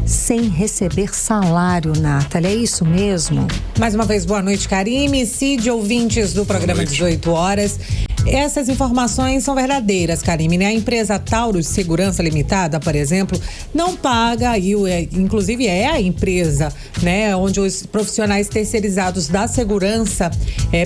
Speaker 2: sem receber salário, Nathalie. É isso mesmo?
Speaker 4: Mais uma vez, boa noite, Karime, Cid, ouvintes do programa 18 horas. Essas informações são verdadeiras, Karime, né? A empresa Taurus Segurança Limitada, por exemplo, não paga, inclusive é a empresa, né, onde os profissionais terceirizados da segurança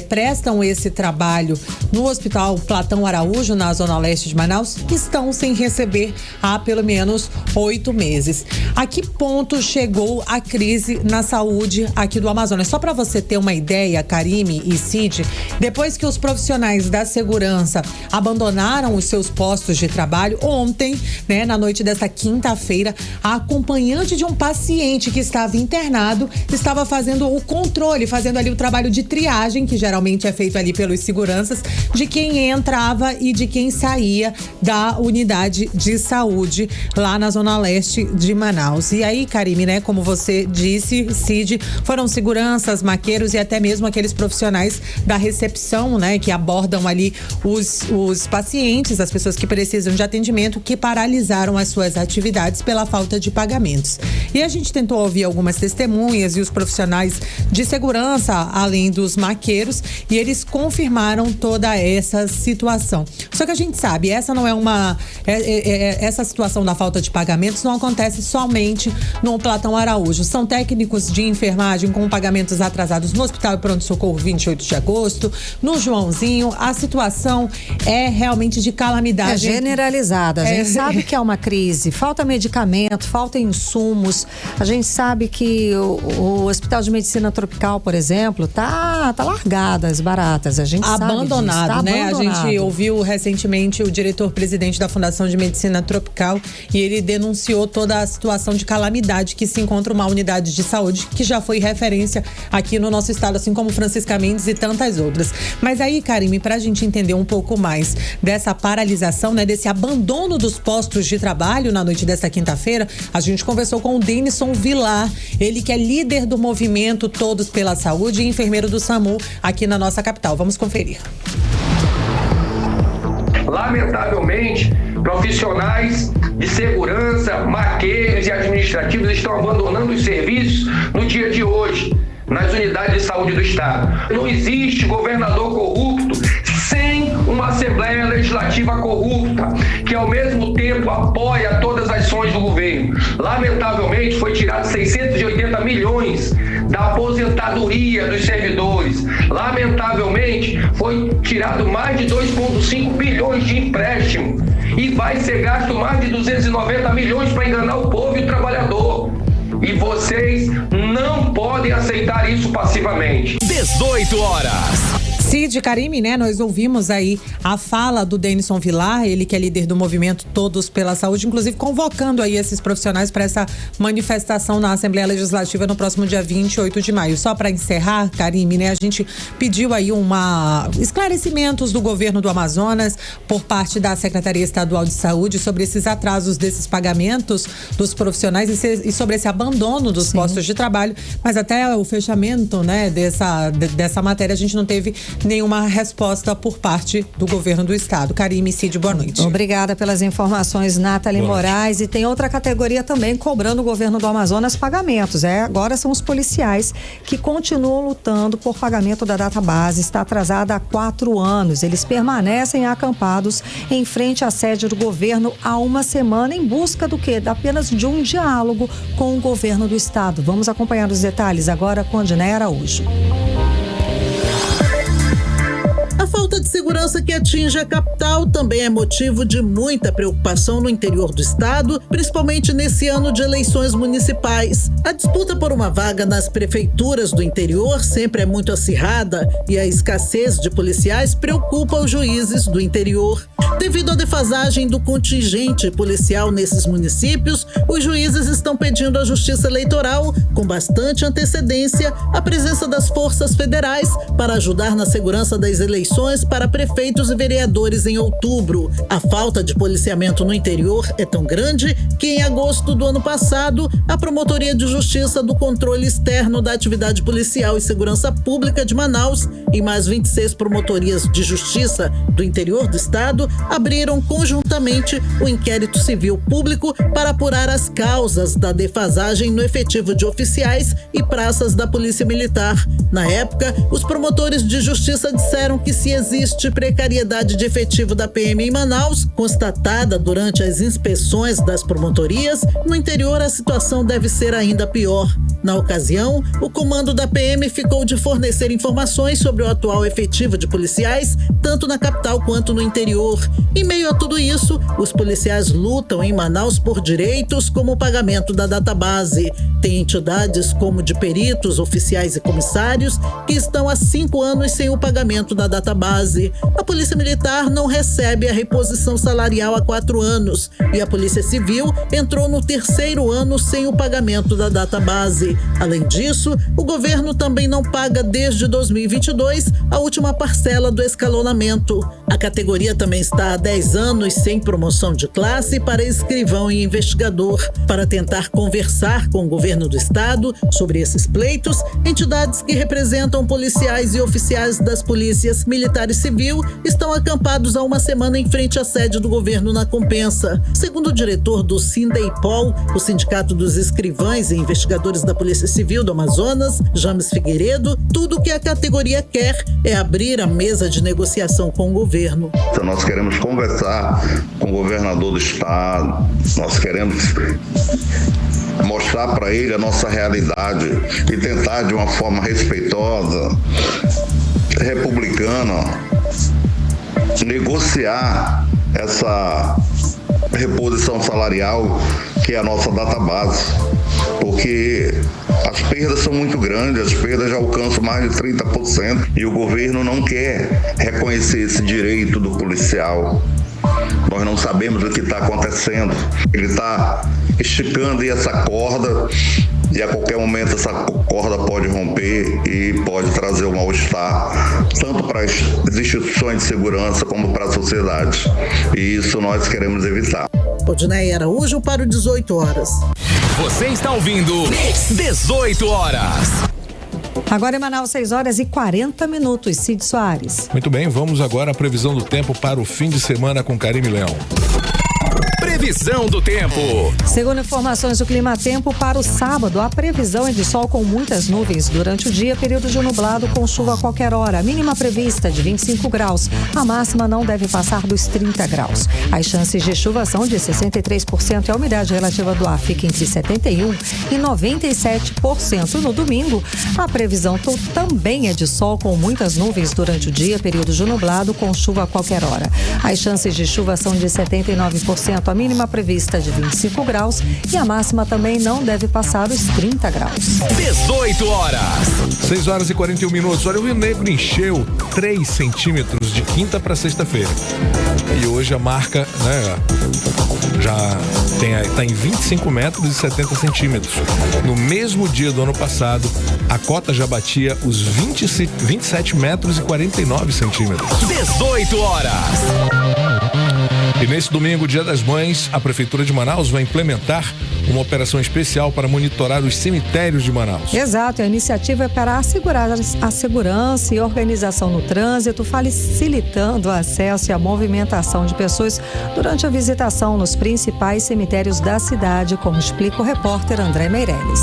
Speaker 4: prestam esse trabalho no Hospital Platão Araújo, na Zona Leste de Manaus, estão sem receber há pelo menos 8 meses. A que ponto chegou a crise na saúde aqui do Amazonas? Só para você ter uma ideia, Karime e Cid, depois que os profissionais da segurança abandonaram os seus postos de trabalho, ontem, né, na noite desta quinta-feira, a acompanhante de um paciente que estava internado estava fazendo o controle, fazendo ali o trabalho de triagem, que geralmente é feito ali pelos seguranças, de quem entrava e de quem saía da unidade de saúde lá na Zona Leste de Manaus. E aí, Karime, né, como você disse, Cid, foram seguranças, maqueiros e até mesmo aqueles profissionais da recepção, né, que abordam ali os pacientes, as pessoas que precisam de atendimento, que paralisaram as suas atividades pela falta de pagamentos. E a gente tentou ouvir algumas testemunhas e os profissionais de segurança, além dos maqueiros, e eles confirmaram toda essa situação. Só que a gente sabe, essa não é essa situação da falta de pagamentos não acontece somente no Platão Araújo. São técnicos de enfermagem com pagamentos atrasados no Hospital e Pronto-Socorro 28 de agosto, no Joãozinho. A situação é realmente de calamidade.
Speaker 2: É generalizada. A gente sabe que é uma crise. Falta medicamento, falta insumos. A gente sabe que o Hospital de Medicina Tropical, por exemplo, tá largado as baratas. A gente
Speaker 4: abandonado,
Speaker 2: sabe disso.
Speaker 4: Né?
Speaker 2: Abandonado.
Speaker 4: A gente ouviu recentemente o diretor-presidente da Fundação de Medicina Tropical e ele denunciou toda a situação de calamidade que se encontra uma unidade de saúde que já foi referência aqui no nosso estado, assim como Francisca Mendes e tantas outras. Mas aí, Karime, pra gente entender um pouco mais dessa paralisação, né, desse abandono dos postos de trabalho na noite desta quinta-feira, a gente conversou com o Denison Vilar, ele que é líder do movimento Todos pela Saúde e enfermeiro do SAMU aqui na nossa capital. Vamos conferir.
Speaker 14: Lamentavelmente, profissionais de segurança, maqueiros e administrativos estão abandonando os serviços no dia de hoje, nas unidades de saúde do estado. Não existe governador corrupto sem uma Assembleia Legislativa corrupta, que ao mesmo tempo apoia todas as ações do governo. Lamentavelmente, foi tirado 680 milhões da aposentadoria dos servidores. Lamentavelmente, foi tirado mais de 2,5 bilhões de empréstimo e vai ser gasto mais de 290 milhões para enganar o povo e o trabalhador. E vocês não podem aceitar isso passivamente.
Speaker 1: 18 horas.
Speaker 4: Cid, Karime, né? Nós ouvimos aí a fala do Denison Vilar, ele que é líder do movimento Todos pela Saúde, inclusive convocando aí esses profissionais para essa manifestação na Assembleia Legislativa no próximo dia 28 de maio. Só para encerrar, Karime, né? A gente pediu aí esclarecimentos do governo do Amazonas por parte da Secretaria Estadual de Saúde sobre esses atrasos desses pagamentos dos profissionais e sobre esse abandono dos postos de trabalho, mas até o fechamento, né, dessa matéria a gente não teve nenhuma resposta por parte do governo do estado. Karime, Cid, boa noite.
Speaker 2: Obrigada pelas informações, Nathalie Moraes. E tem outra categoria também cobrando o governo do Amazonas pagamentos. Agora são os policiais que continuam lutando por pagamento da database. Está atrasada há 4 anos. Eles permanecem acampados em frente à sede do governo há uma semana em busca do quê? Apenas de um diálogo com o governo do estado. Vamos acompanhar os detalhes agora com Andinei Araújo.
Speaker 12: A falta de segurança que atinge a capital também é motivo de muita preocupação no interior do estado, principalmente nesse ano de eleições municipais. A disputa por uma vaga nas prefeituras do interior sempre é muito acirrada e a escassez de policiais preocupa os juízes do interior. Devido à defasagem do contingente policial nesses municípios, os juízes estão pedindo à Justiça Eleitoral, com bastante antecedência, a presença das forças federais para ajudar na segurança das eleições para prefeitos e vereadores em outubro. A falta de policiamento no interior é tão grande que, em agosto do ano passado, a Promotoria de Justiça do Controle Externo da Atividade Policial e Segurança Pública de Manaus e mais 26 promotorias de justiça do interior do estado abriram conjuntamente o inquérito civil público para apurar as causas da defasagem no efetivo de oficiais e praças da Polícia Militar. Na época, os promotores de justiça disseram que se existe precariedade de efetivo da PM em Manaus, constatada durante as inspeções das promotorias, no interior a situação deve ser ainda pior. Na ocasião, o comando da PM ficou de fornecer informações sobre o atual efetivo de policiais, tanto na capital quanto no interior. Em meio a tudo isso, os policiais lutam em Manaus por direitos como o pagamento da database. Tem entidades como de peritos, oficiais e comissários que estão há 5 anos sem o pagamento da database. A Polícia Militar não recebe a reposição salarial há 4 anos e a Polícia Civil entrou no 3º ano sem o pagamento da database. Além disso, o governo também não paga desde 2022 a última parcela do escalonamento. A categoria também está há 10 anos sem promoção de classe para escrivão e investigador. Para tentar conversar com o governo do estado sobre esses pleitos, entidades que representam policiais e oficiais das polícias militar e civil estão acampados há uma semana em frente à sede do governo na Compensa. Segundo o diretor do Sindeipol, o Sindicato dos Escrivães e Investigadores da Polícia Civil do Amazonas, James Figueiredo, tudo o que a categoria quer é abrir a mesa de negociação com o governo.
Speaker 15: Então nós queremos conversar com o governador do estado, nós queremos mostrar para ele a nossa realidade e tentar de uma forma respeitosa, republicana, negociar essa reposição salarial que é a nossa database, porque as perdas são muito grandes, as perdas já alcançam mais de 30% e o governo não quer reconhecer esse direito do policial. Nós não sabemos o que está acontecendo. Ele está esticando essa corda e a qualquer momento essa corda pode romper e pode trazer um mal-estar, tanto para as instituições de segurança como para a sociedade. E isso nós queremos evitar.
Speaker 12: Odinei Araújo para o 18 horas.
Speaker 1: Você está ouvindo 18 horas.
Speaker 2: Agora em Manaus, 6 horas e 40 minutos. Cid Soares.
Speaker 3: Muito bem, vamos agora à previsão do tempo para o fim de semana com Karime Leão.
Speaker 1: Previsão do tempo.
Speaker 2: Segundo informações do Clima Tempo, para o sábado, a previsão é de sol com muitas nuvens durante o dia, período de nublado com chuva a qualquer hora. A mínima prevista de 25 graus. A máxima não deve passar dos 30 graus. As chances de chuva são de 63% e a umidade relativa do ar fica entre 71% e 97%. No domingo, a previsão também é de sol com muitas nuvens durante o dia, período de nublado com chuva a qualquer hora. As chances de chuva são de 79%. A mínima prevista de 25 graus e a máxima também não deve passar os 30 graus.
Speaker 1: 18 horas.
Speaker 3: 6 horas e 41 minutos. Olha, o Rio Negro encheu 3 centímetros de quinta para sexta-feira. E hoje a marca, né, já está em 25 metros e 70 centímetros. No mesmo dia do ano passado, a cota já batia os 27 metros e 49 centímetros.
Speaker 1: 18 horas.
Speaker 3: E nesse domingo, Dia das Mães, a Prefeitura de Manaus vai implementar uma operação especial para monitorar os cemitérios de Manaus.
Speaker 2: Exato, a iniciativa é para assegurar a segurança e organização no trânsito, facilitando o acesso e a movimentação de pessoas durante a visitação nos principais cemitérios da cidade, como explica o repórter André Meirelles.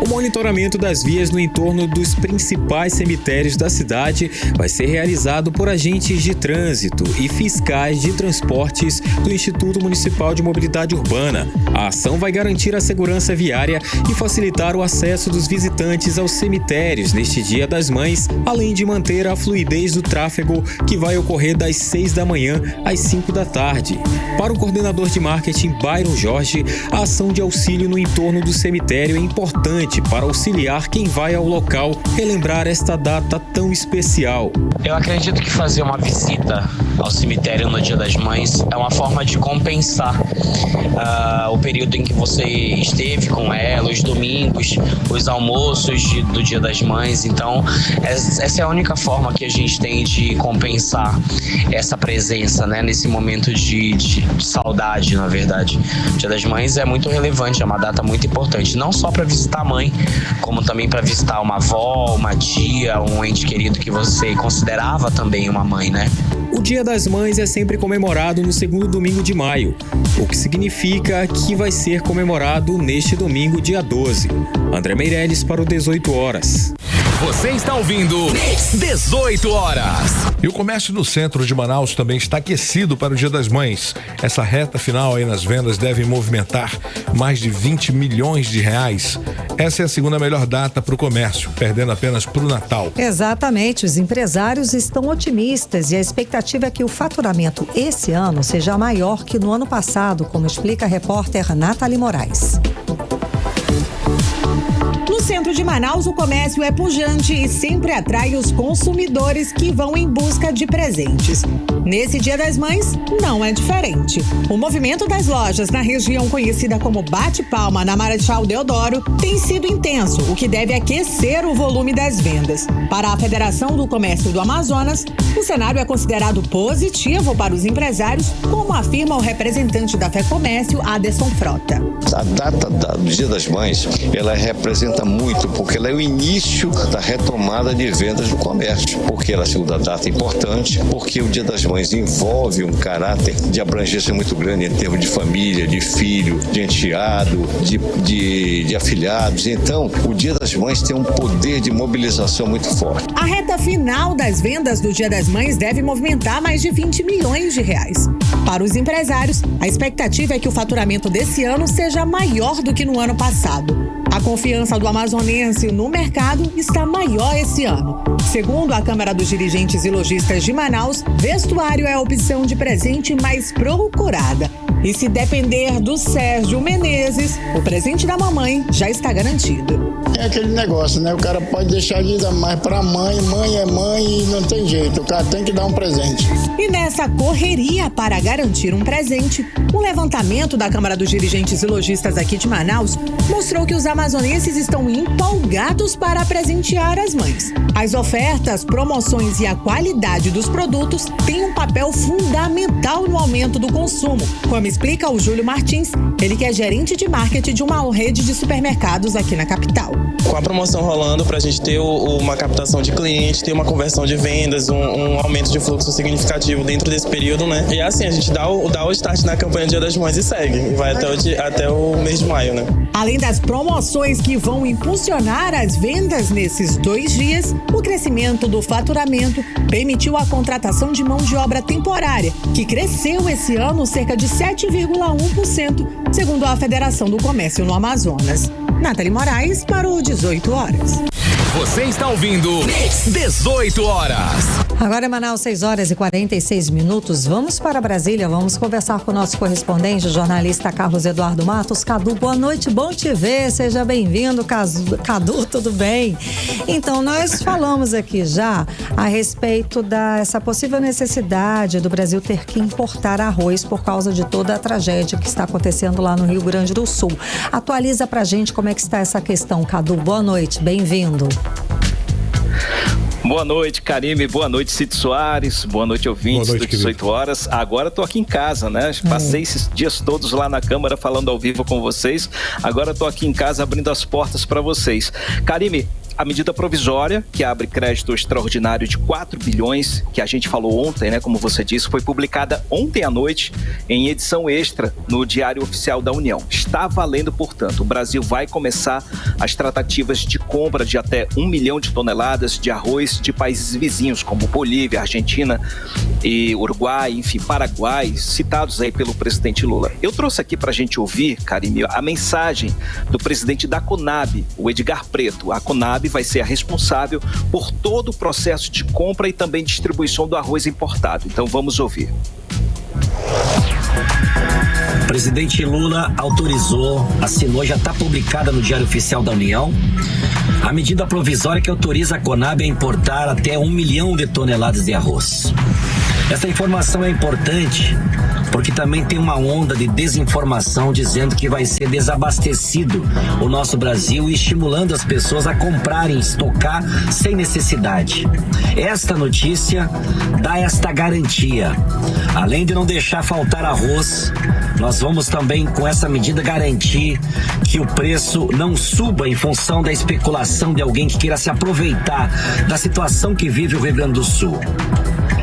Speaker 6: O monitoramento das vias no entorno dos principais cemitérios da cidade vai ser realizado por agentes de trânsito e fiscais de transportes do Instituto Municipal de Mobilidade Urbana. A ação vai garantir a segurança viária e facilitar o acesso dos visitantes aos cemitérios neste Dia das Mães, além de manter a fluidez do tráfego, que vai ocorrer das 6 da manhã às 5 da tarde. Para o coordenador de marketing Byron Jorge, a ação de auxílio no entorno do cemitério é importante para auxiliar quem vai ao local relembrar esta data tão especial.
Speaker 16: Eu acredito que fazer uma visita ao cemitério no Dia das Mães é uma forma de compensar o período em que você esteve com ela, os domingos, os almoços do Dia das Mães. Então, essa é a única forma que a gente tem de compensar essa presença, né, nesse momento de saudade, na verdade. O Dia das Mães é muito relevante, é uma data muito importante, não só para visitar a mãe, como também para visitar uma avó, uma tia, um ente querido que você considerava também uma mãe, né?
Speaker 6: O Dia das Mães é sempre comemorado no segundo domingo de maio, o que significa que vai ser comemorado neste domingo, dia 12. André Meirelles para o 18 horas.
Speaker 1: Você está ouvindo 18 horas.
Speaker 3: E o comércio no centro de Manaus também está aquecido para o Dia das Mães. Essa reta final aí nas vendas deve movimentar mais de 20 milhões de reais. Essa é a segunda melhor data para o comércio, perdendo apenas para o Natal.
Speaker 2: Exatamente, os empresários estão otimistas e a expectativa é que o faturamento esse ano seja maior que no ano passado, como explica a repórter Nathalie Moraes.
Speaker 4: No centro de Manaus, o comércio é pujante e sempre atrai os consumidores que vão em busca de presentes. Nesse Dia das Mães, não é diferente. O movimento das lojas na região conhecida como Bate-Palma, na Marechal Deodoro, tem sido intenso, o que deve aquecer o volume das vendas. Para a Federação do Comércio do Amazonas, o cenário é considerado positivo para os empresários, como afirma o representante da FEComércio, Aderson Frota.
Speaker 17: A data do Dia das Mães, ela representa muito, porque ela é o início da retomada de vendas do comércio, porque ela é a segunda data importante, porque o Dia das Mães envolve um caráter de abrangência muito grande em termos de família, de filho, de enteado, de afilhados. Então, o Dia das Mães tem um poder de mobilização muito forte.
Speaker 4: A reta final das vendas do Dia das Mães deve movimentar mais de 20 milhões de reais. Para os empresários, a expectativa é que o faturamento desse ano seja maior do que no ano passado. A confiança do amazonense no mercado está maior esse ano. Segundo a Câmara dos Dirigentes e Lojistas de Manaus, vestuário é a opção de presente mais procurada. E se depender do Sérgio Menezes, o presente da mamãe já está garantido.
Speaker 18: É aquele negócio, né? O cara pode deixar de dar mais pra mãe, mãe é mãe e não tem jeito, o cara tem que dar um presente.
Speaker 4: E nessa correria para garantir um presente, um levantamento da Câmara dos Dirigentes e Lojistas aqui de Manaus mostrou que os amazonenses estão empolgados para presentear as mães. As ofertas, promoções e a qualidade dos produtos têm um papel fundamental no aumento do consumo, como explica o Júlio Martins, ele que é gerente de marketing de uma rede de supermercados aqui na capital.
Speaker 19: Com a promoção rolando para a gente ter uma captação de clientes, ter uma conversão de vendas, um aumento de fluxo significativo dentro desse período, né? E assim, a gente dá o start na campanha Dia das Mães e segue. E vai até o mês de maio, né?
Speaker 4: Além das promoções que vão impulsionar as vendas nesses 2 dias, o crescimento do faturamento permitiu a contratação de mão de obra temporária, que cresceu esse ano cerca de 7,1%, segundo a Federação do Comércio no Amazonas. Nathalie Moraes para o 18 horas.
Speaker 1: Você está ouvindo 18 horas.
Speaker 2: Agora é Manaus, 6 horas e 46 minutos. Vamos para Brasília, vamos conversar com o nosso correspondente, o jornalista Carlos Eduardo Matos. Cadu, boa noite, bom te ver, seja bem-vindo, Cadu, tudo bem? Então, nós falamos aqui já a respeito dessa possível necessidade do Brasil ter que importar arroz por causa de toda a tragédia que está acontecendo lá no Rio Grande do Sul. Atualiza pra gente como é que está essa questão, Cadu. Boa noite, bem-vindo.
Speaker 20: Boa noite, Karime. Boa noite, Cid Soares. Boa noite, ouvintes do 18 horas. Agora tô aqui em casa, né? Passei esses dias todos lá na Câmara falando ao vivo com vocês. Agora tô aqui em casa abrindo as portas para vocês. Karime, a medida provisória, que abre crédito extraordinário de 4 bilhões, que a gente falou ontem, né? Como você disse, foi publicada ontem à noite em edição extra no Diário Oficial da União. Está valendo, portanto. O Brasil vai começar as tratativas de compra de até 1 milhão de toneladas de arroz de países vizinhos, como Bolívia, Argentina e Uruguai, enfim, Paraguai, citados aí pelo presidente Lula. Eu trouxe aqui pra gente ouvir, Karime, a mensagem do presidente da Conab, o Edgar Preto. A Conab vai ser a responsável por todo o processo de compra e também distribuição do arroz importado. Então vamos ouvir.
Speaker 21: O presidente Lula autorizou, assinou, já está publicada no Diário Oficial da União, a medida provisória que autoriza a Conab a importar até 1 milhão de toneladas de arroz. Essa informação é importante porque também tem uma onda de desinformação dizendo que vai ser desabastecido o nosso Brasil e estimulando as pessoas a comprarem, estocar sem necessidade. Esta notícia dá esta garantia. Além de não deixar faltar arroz, nós vamos também com essa medida garantir que o preço não suba em função da especulação de alguém que queira se aproveitar da situação que vive o Rio Grande do Sul.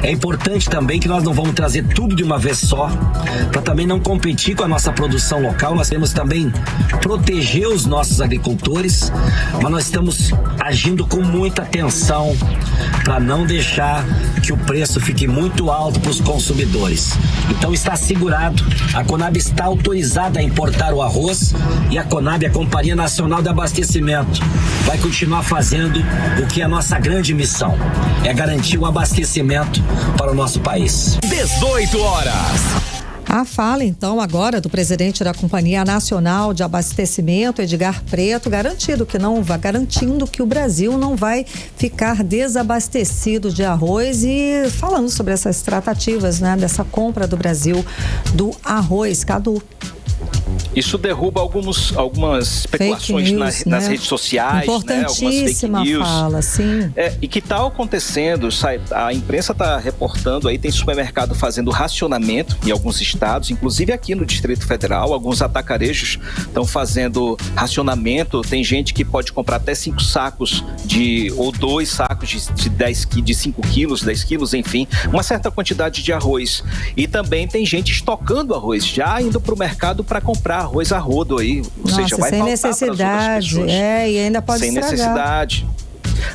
Speaker 21: É importante também que nós não vamos trazer tudo de uma vez só, para também não competir com a nossa produção local. Nós temos também proteger os nossos agricultores, mas nós estamos agindo com muita atenção para não deixar que o preço fique muito alto para os consumidores. Então está assegurado, a Conab está autorizada a importar o arroz e a Conab, a Companhia Nacional de Abastecimento, vai continuar fazendo o que é a nossa grande missão, é garantir o abastecimento para o nosso país.
Speaker 1: 18 horas.
Speaker 2: A fala, então, agora do presidente da Companhia Nacional de Abastecimento, Edgar Preto, garantindo que o Brasil não vai ficar desabastecido de arroz e falando sobre essas tratativas, né, dessa compra do Brasil do arroz. Cadu.
Speaker 20: Isso derruba algumas especulações
Speaker 2: news,
Speaker 20: nas
Speaker 2: né?
Speaker 20: redes sociais,
Speaker 2: Importantíssima,
Speaker 20: né? Algumas fake news.
Speaker 2: Fala, sim.
Speaker 20: E que está acontecendo, a imprensa está reportando aí, tem supermercado fazendo racionamento em alguns estados, inclusive aqui no Distrito Federal, alguns atacarejos estão fazendo racionamento, tem gente que pode comprar até 5 sacos ou 2 sacos de 5 quilos, 10 quilos, enfim, uma certa quantidade de arroz. E também tem gente estocando arroz, já indo para o mercado para comprar arroz a rodo aí, ou seja, vai
Speaker 2: sem
Speaker 20: faltar
Speaker 2: necessidade,
Speaker 20: para as outras pessoas.
Speaker 2: e ainda pode
Speaker 20: sem
Speaker 2: estragar.
Speaker 20: Necessidade.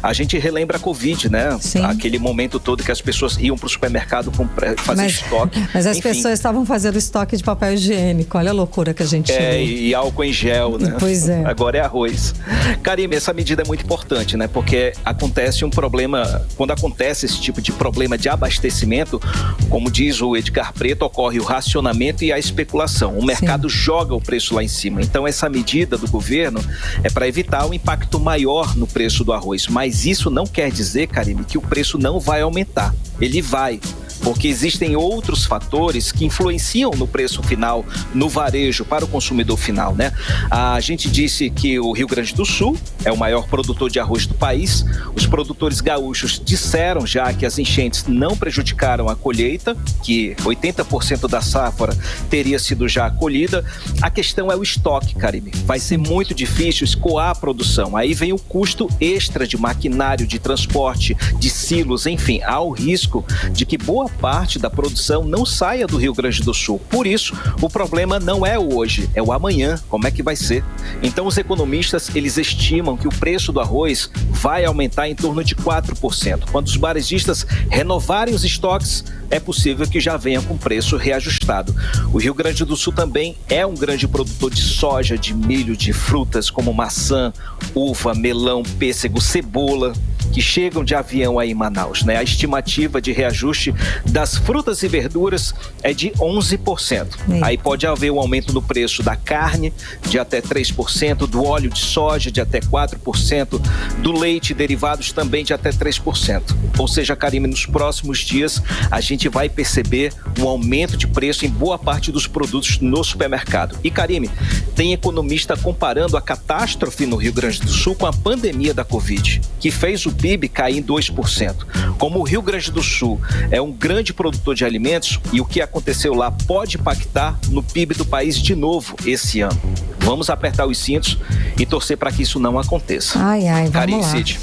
Speaker 20: A gente relembra a Covid, né?
Speaker 2: Sim.
Speaker 20: Aquele momento todo que as pessoas iam para o supermercado fazer estoque.
Speaker 2: Mas as
Speaker 20: Enfim.
Speaker 2: pessoas estavam fazendo estoque de papel higiênico. Olha a loucura que a gente chegou.
Speaker 20: E álcool em gel, né?
Speaker 2: Pois é.
Speaker 20: Agora é arroz. Karime, essa medida é muito importante, né? Porque acontece um problema, quando acontece esse tipo de problema de abastecimento, como diz o Edgar Preto, ocorre o racionamento e a especulação. O mercado joga o preço lá em cima. Então essa medida do governo é para evitar um impacto maior no preço do arroz. Mas isso não quer dizer, Karime, que o preço não vai aumentar. Ele vai, porque existem outros fatores que influenciam no preço final, no varejo, para o consumidor final, né? A gente disse que o Rio Grande do Sul é o maior produtor de arroz do país. Os produtores gaúchos disseram já que as enchentes não prejudicaram a colheita, que 80% da safra teria sido já colhida. A questão é o estoque, Karime. Vai ser muito difícil escoar a produção. Aí vem o custo extra de maquinário, de transporte, de silos, enfim, há o risco de que boa parte da produção não saia do Rio Grande do Sul. Por isso, o problema não é o hoje, é o amanhã. Como é que vai ser? Então, os economistas, eles estimam que o preço do arroz vai aumentar em torno de 4%. Quando os varejistas renovarem os estoques, é possível que já venha com preço reajustado. O Rio Grande do Sul também é um grande produtor de soja, de milho, de frutas como maçã, uva, melão, pêssego, cebola, que chegam de avião aí em Manaus, né? A estimativa de reajuste das frutas e verduras é de 11%. Aí pode haver um aumento no preço da carne de até 3%, do óleo de soja de até 4%, do leite e derivados também de até 3%. Ou seja, Karime, nos próximos dias a gente vai perceber um aumento de preço em boa parte dos produtos no supermercado. E, Karime, tem economista comparando a catástrofe no Rio Grande do Sul com a pandemia da Covid, que fez o PIB cair em 2%. Como o Rio Grande do Sul é um grande produtor de alimentos e o que aconteceu lá pode impactar no PIB do país de novo esse ano. Vamos apertar os cintos e torcer para que isso não aconteça.
Speaker 2: Vamos
Speaker 20: Karine,
Speaker 2: lá.
Speaker 20: Cid.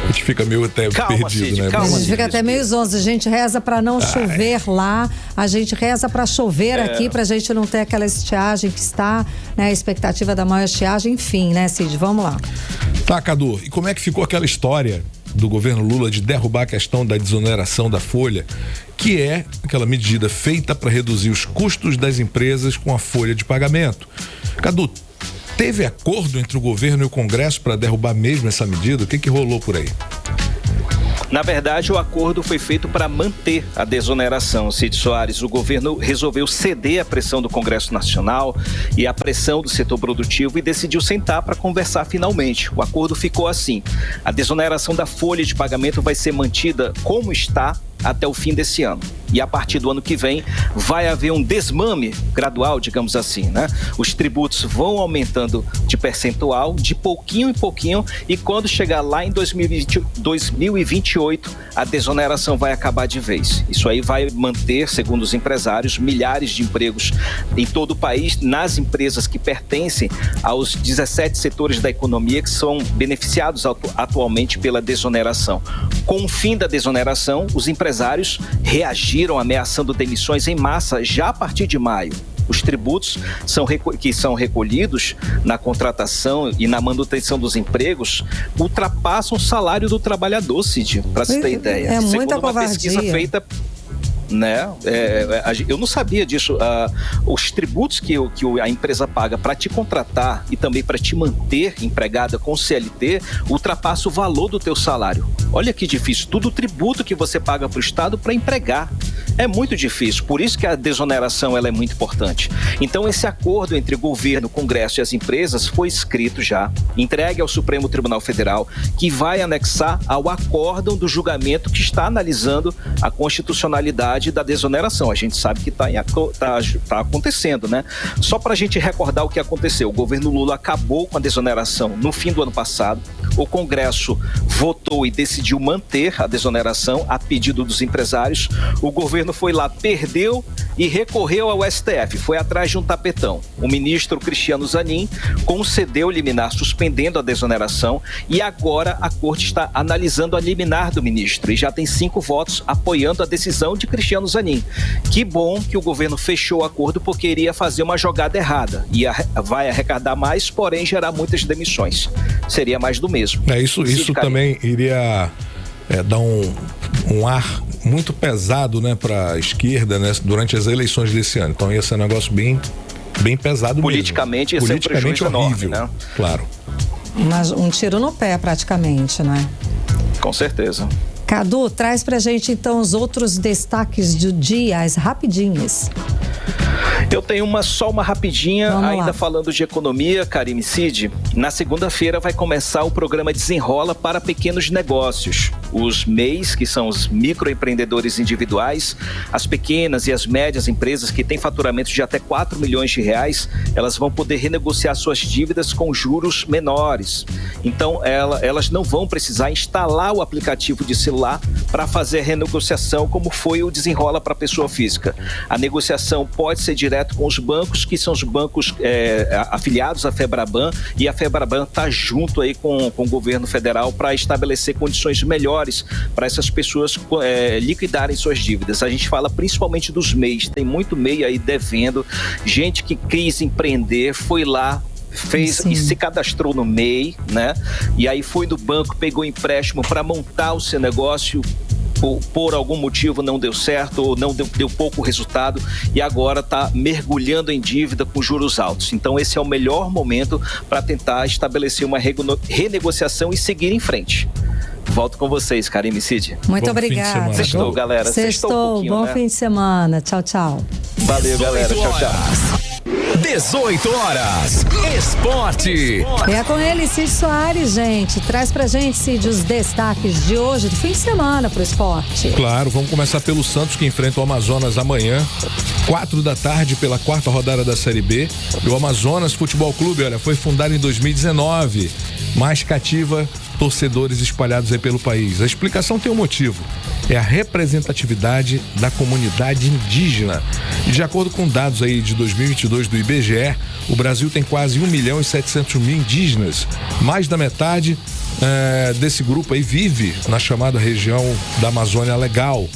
Speaker 3: A gente fica meio até perdido,
Speaker 20: Cid,
Speaker 3: né?
Speaker 2: A gente fica até meio zonzo. A gente reza para não chover lá, a gente reza para chover aqui, pra gente não ter aquela estiagem que está, né? A expectativa da maior estiagem, enfim, né, Cid? Vamos lá.
Speaker 3: Tá, Cadu, e como é que ficou aquela história do governo Lula de derrubar a questão da desoneração da folha, que é aquela medida feita para reduzir os custos das empresas com a folha de pagamento? Cadu, teve acordo entre o governo e o Congresso para derrubar mesmo essa medida? O que rolou por aí?
Speaker 20: Na verdade, o acordo foi feito para manter a desoneração, Cid Soares. O governo resolveu ceder à pressão do Congresso Nacional e à pressão do setor produtivo e decidiu sentar para conversar finalmente. O acordo ficou assim: a desoneração da folha de pagamento vai ser mantida como está, até o fim desse ano. E a partir do ano que vem vai haver um desmame gradual, digamos assim, né? Os tributos vão aumentando de percentual, de pouquinho em pouquinho, e quando chegar lá em 2028, a desoneração vai acabar de vez. Isso aí vai manter, segundo os empresários, milhares de empregos em todo o país, nas empresas que pertencem aos 17 setores da economia que são beneficiados atualmente pela desoneração. Com o fim da desoneração, os empresários reagiram ameaçando demissões em massa já a partir de maio. Os tributos que são recolhidos na contratação e na manutenção dos empregos ultrapassam o salário do trabalhador, Cid, para você ter ideia.
Speaker 2: É muita
Speaker 20: Segundo uma pesquisa feita... Né? Eu não sabia disso. Os tributos que a empresa paga para te contratar e também para te manter empregada com CLT ultrapassa o valor do teu salário. Olha que difícil. Tudo tributo que você paga para o Estado para empregar. É muito difícil. Por isso que a desoneração ela é muito importante. Então esse acordo entre o governo, o Congresso e as empresas foi escrito já, entregue ao Supremo Tribunal Federal, que vai anexar ao acórdão do julgamento que está analisando a constitucionalidade da desoneração. A gente sabe que tá acontecendo, né? Só para a gente recordar o que aconteceu. O governo Lula acabou com a desoneração no fim do ano passado. O Congresso votou e decidiu manter a desoneração a pedido dos empresários. O governo foi lá, perdeu e recorreu ao STF. Foi atrás de um tapetão. O ministro Cristiano Zanin concedeu liminar suspendendo a desoneração e agora a corte está analisando a liminar do ministro e já tem 5 votos apoiando a decisão de Cristiano Zanin. Que bom que o governo fechou o acordo porque iria fazer uma jogada errada. Vai arrecadar mais, porém gerar muitas demissões. Seria mais do mesmo.
Speaker 3: Isso também iria dar um ar muito pesado, né, para a esquerda, né, durante as eleições desse ano. Então ia ser um negócio bem pesado
Speaker 20: politicamente,
Speaker 3: mesmo.
Speaker 20: Ia ser um prejuízo
Speaker 3: horrível,
Speaker 20: enorme, né?
Speaker 3: Claro.
Speaker 2: Mas um tiro no pé praticamente, né?
Speaker 20: Com certeza.
Speaker 2: Cadu, traz pra gente então os outros destaques do dia, as rapidinhas.
Speaker 20: Eu tenho só uma rapidinha, ainda falando de economia, Karime Cid. Na segunda-feira vai começar o programa Desenrola para pequenos negócios. Os MEIs, que são os microempreendedores individuais, as pequenas e as médias empresas que têm faturamento de até 4 milhões de reais, elas vão poder renegociar suas dívidas com juros menores. Então, elas não vão precisar instalar o aplicativo de celular para fazer a renegociação, como foi o Desenrola para pessoa física. A negociação pode ser direto com os bancos, que são os bancos afiliados à FEBRABAN, e a FEBRABAN está junto aí com o governo federal para estabelecer condições melhores para essas pessoas liquidarem suas dívidas. A gente fala principalmente dos MEIs, tem muito MEI aí devendo, gente que quis empreender, foi lá, fez e se cadastrou no MEI, né? E aí foi do banco, pegou empréstimo para montar o seu negócio, por algum motivo não deu certo ou não deu pouco resultado e agora está mergulhando em dívida com juros altos. Então esse é o melhor momento para tentar estabelecer uma renegociação e seguir em frente. Volto com vocês, Karime Cid.
Speaker 2: Muito obrigada.
Speaker 20: Sextou, galera.
Speaker 2: Sextou, bom fim de semana. Tchau, tchau.
Speaker 20: Valeu, galera. Tchau, tchau.
Speaker 1: 18 horas. Esporte.
Speaker 2: É com ele, Cid Soares, gente. Traz pra gente, Cid, os destaques de hoje, do fim de semana pro esporte.
Speaker 3: Claro, vamos começar pelo Santos, que enfrenta o Amazonas amanhã, 4 da tarde, pela 4ª rodada da Série B. E o Amazonas Futebol Clube, olha, foi fundado em 2019, mas cativa torcedores espalhados aí pelo país. A explicação tem um motivo: é a representatividade da comunidade indígena. E de acordo com dados aí de 2022 do IBGE, o Brasil tem quase 1.700.000 indígenas. Mais da metade desse grupo aí vive na chamada região da Amazônia Legal,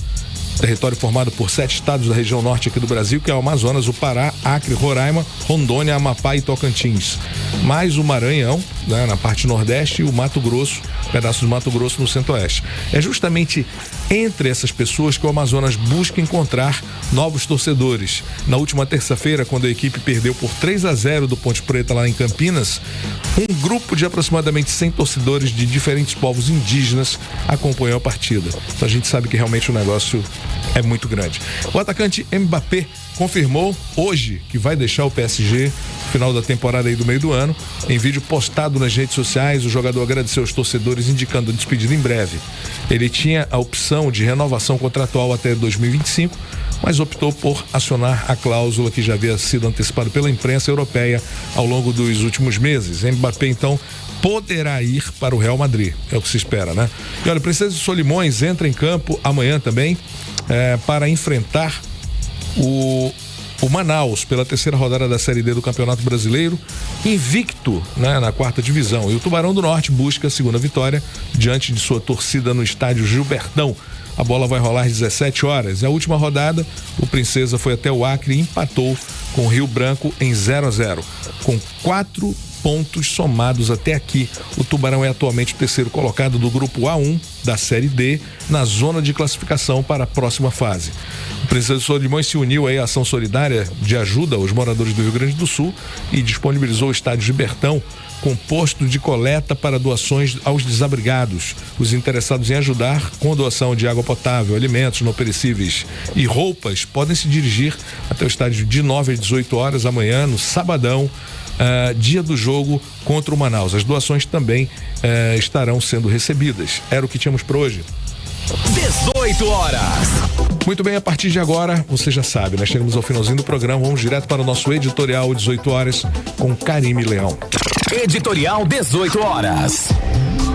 Speaker 3: território formado por 7 estados da região norte aqui do Brasil, que é o Amazonas, o Pará, Acre, Roraima, Rondônia, Amapá e Tocantins. Mais o Maranhão, né, na parte nordeste, e o Mato Grosso, pedaço do Mato Grosso no centro-oeste. É justamente entre essas pessoas que o Amazonas busca encontrar novos torcedores. Na última terça-feira, quando a equipe perdeu por 3-0 do Ponte Preta lá em Campinas, um grupo de aproximadamente 100 torcedores de diferentes povos indígenas acompanhou a partida. Então a gente sabe que realmente o negócio é muito grande. O atacante Mbappé confirmou hoje que vai deixar o PSG no final da temporada aí do meio do ano. Em vídeo postado nas redes sociais, o jogador agradeceu aos torcedores, indicando a despedida em breve. Ele tinha a opção de renovação contratual até 2025, mas optou por acionar a cláusula que já havia sido antecipada pela imprensa europeia ao longo dos últimos meses. Mbappé, então, poderá ir para o Real Madrid, é o que se espera, né? E olha, o Princesa de Solimões entra em campo amanhã também para enfrentar o Manaus pela terceira rodada da Série D do Campeonato Brasileiro, invicto, né, na 4ª divisão. E o Tubarão do Norte busca a segunda vitória diante de sua torcida no estádio Gilbertão. A bola vai rolar às 17 horas. E a última rodada, o Princesa foi até o Acre e empatou com o Rio Branco em 0-0. Com 4 pontos somados até aqui, o Tubarão é atualmente o terceiro colocado do grupo A1 da Série D, na zona de classificação para a próxima fase. O Princesa de Solimões se uniu aí à ação solidária de ajuda aos moradores do Rio Grande do Sul e disponibilizou o estádio Gilbertão com posto de coleta para doações aos desabrigados. Os interessados em ajudar com a doação de água potável, alimentos não perecíveis e roupas podem se dirigir até o estádio de 9 às 18 horas amanhã, no sabadão, dia do jogo contra o Manaus. As doações também estarão sendo recebidas. Era o que tínhamos por hoje.
Speaker 1: 18 horas.
Speaker 3: Muito bem, a partir de agora, você já sabe, nós chegamos ao finalzinho do programa, vamos direto para o nosso editorial 18 horas com Karime Leão.
Speaker 1: Editorial 18 horas.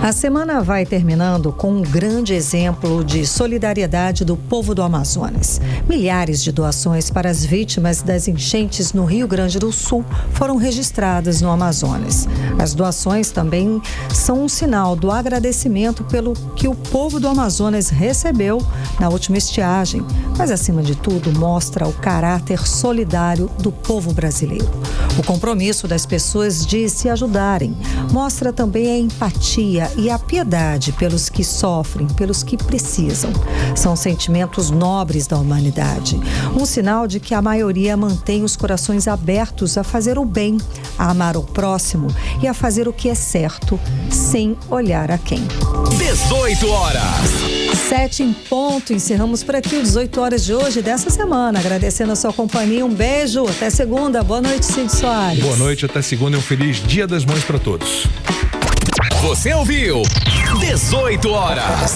Speaker 2: A semana vai terminando com um grande exemplo de solidariedade do povo do Amazonas. Milhares de doações para as vítimas das enchentes no Rio Grande do Sul foram registradas no Amazonas. As doações também são um sinal do agradecimento pelo que o povo do Amazonas recebeu na última estiagem, mas acima de tudo mostra o caráter solidário do povo brasileiro. O compromisso das pessoas de se ajudarem mostra também a empatia e a piedade pelos que sofrem, pelos que precisam. São sentimentos nobres da humanidade. Um sinal de que a maioria mantém os corações abertos a fazer o bem, a amar o próximo e a fazer o que é certo, sem olhar a quem.
Speaker 1: 18 horas.
Speaker 2: 7 em ponto. Encerramos por aqui o 18 horas de hoje, dessa semana. Agradecendo a sua companhia. Um beijo. Até segunda. Boa noite, Cid Soares.
Speaker 3: Boa noite. Até segunda e um feliz Dia das Mães para todos.
Speaker 1: Você ouviu 18 horas.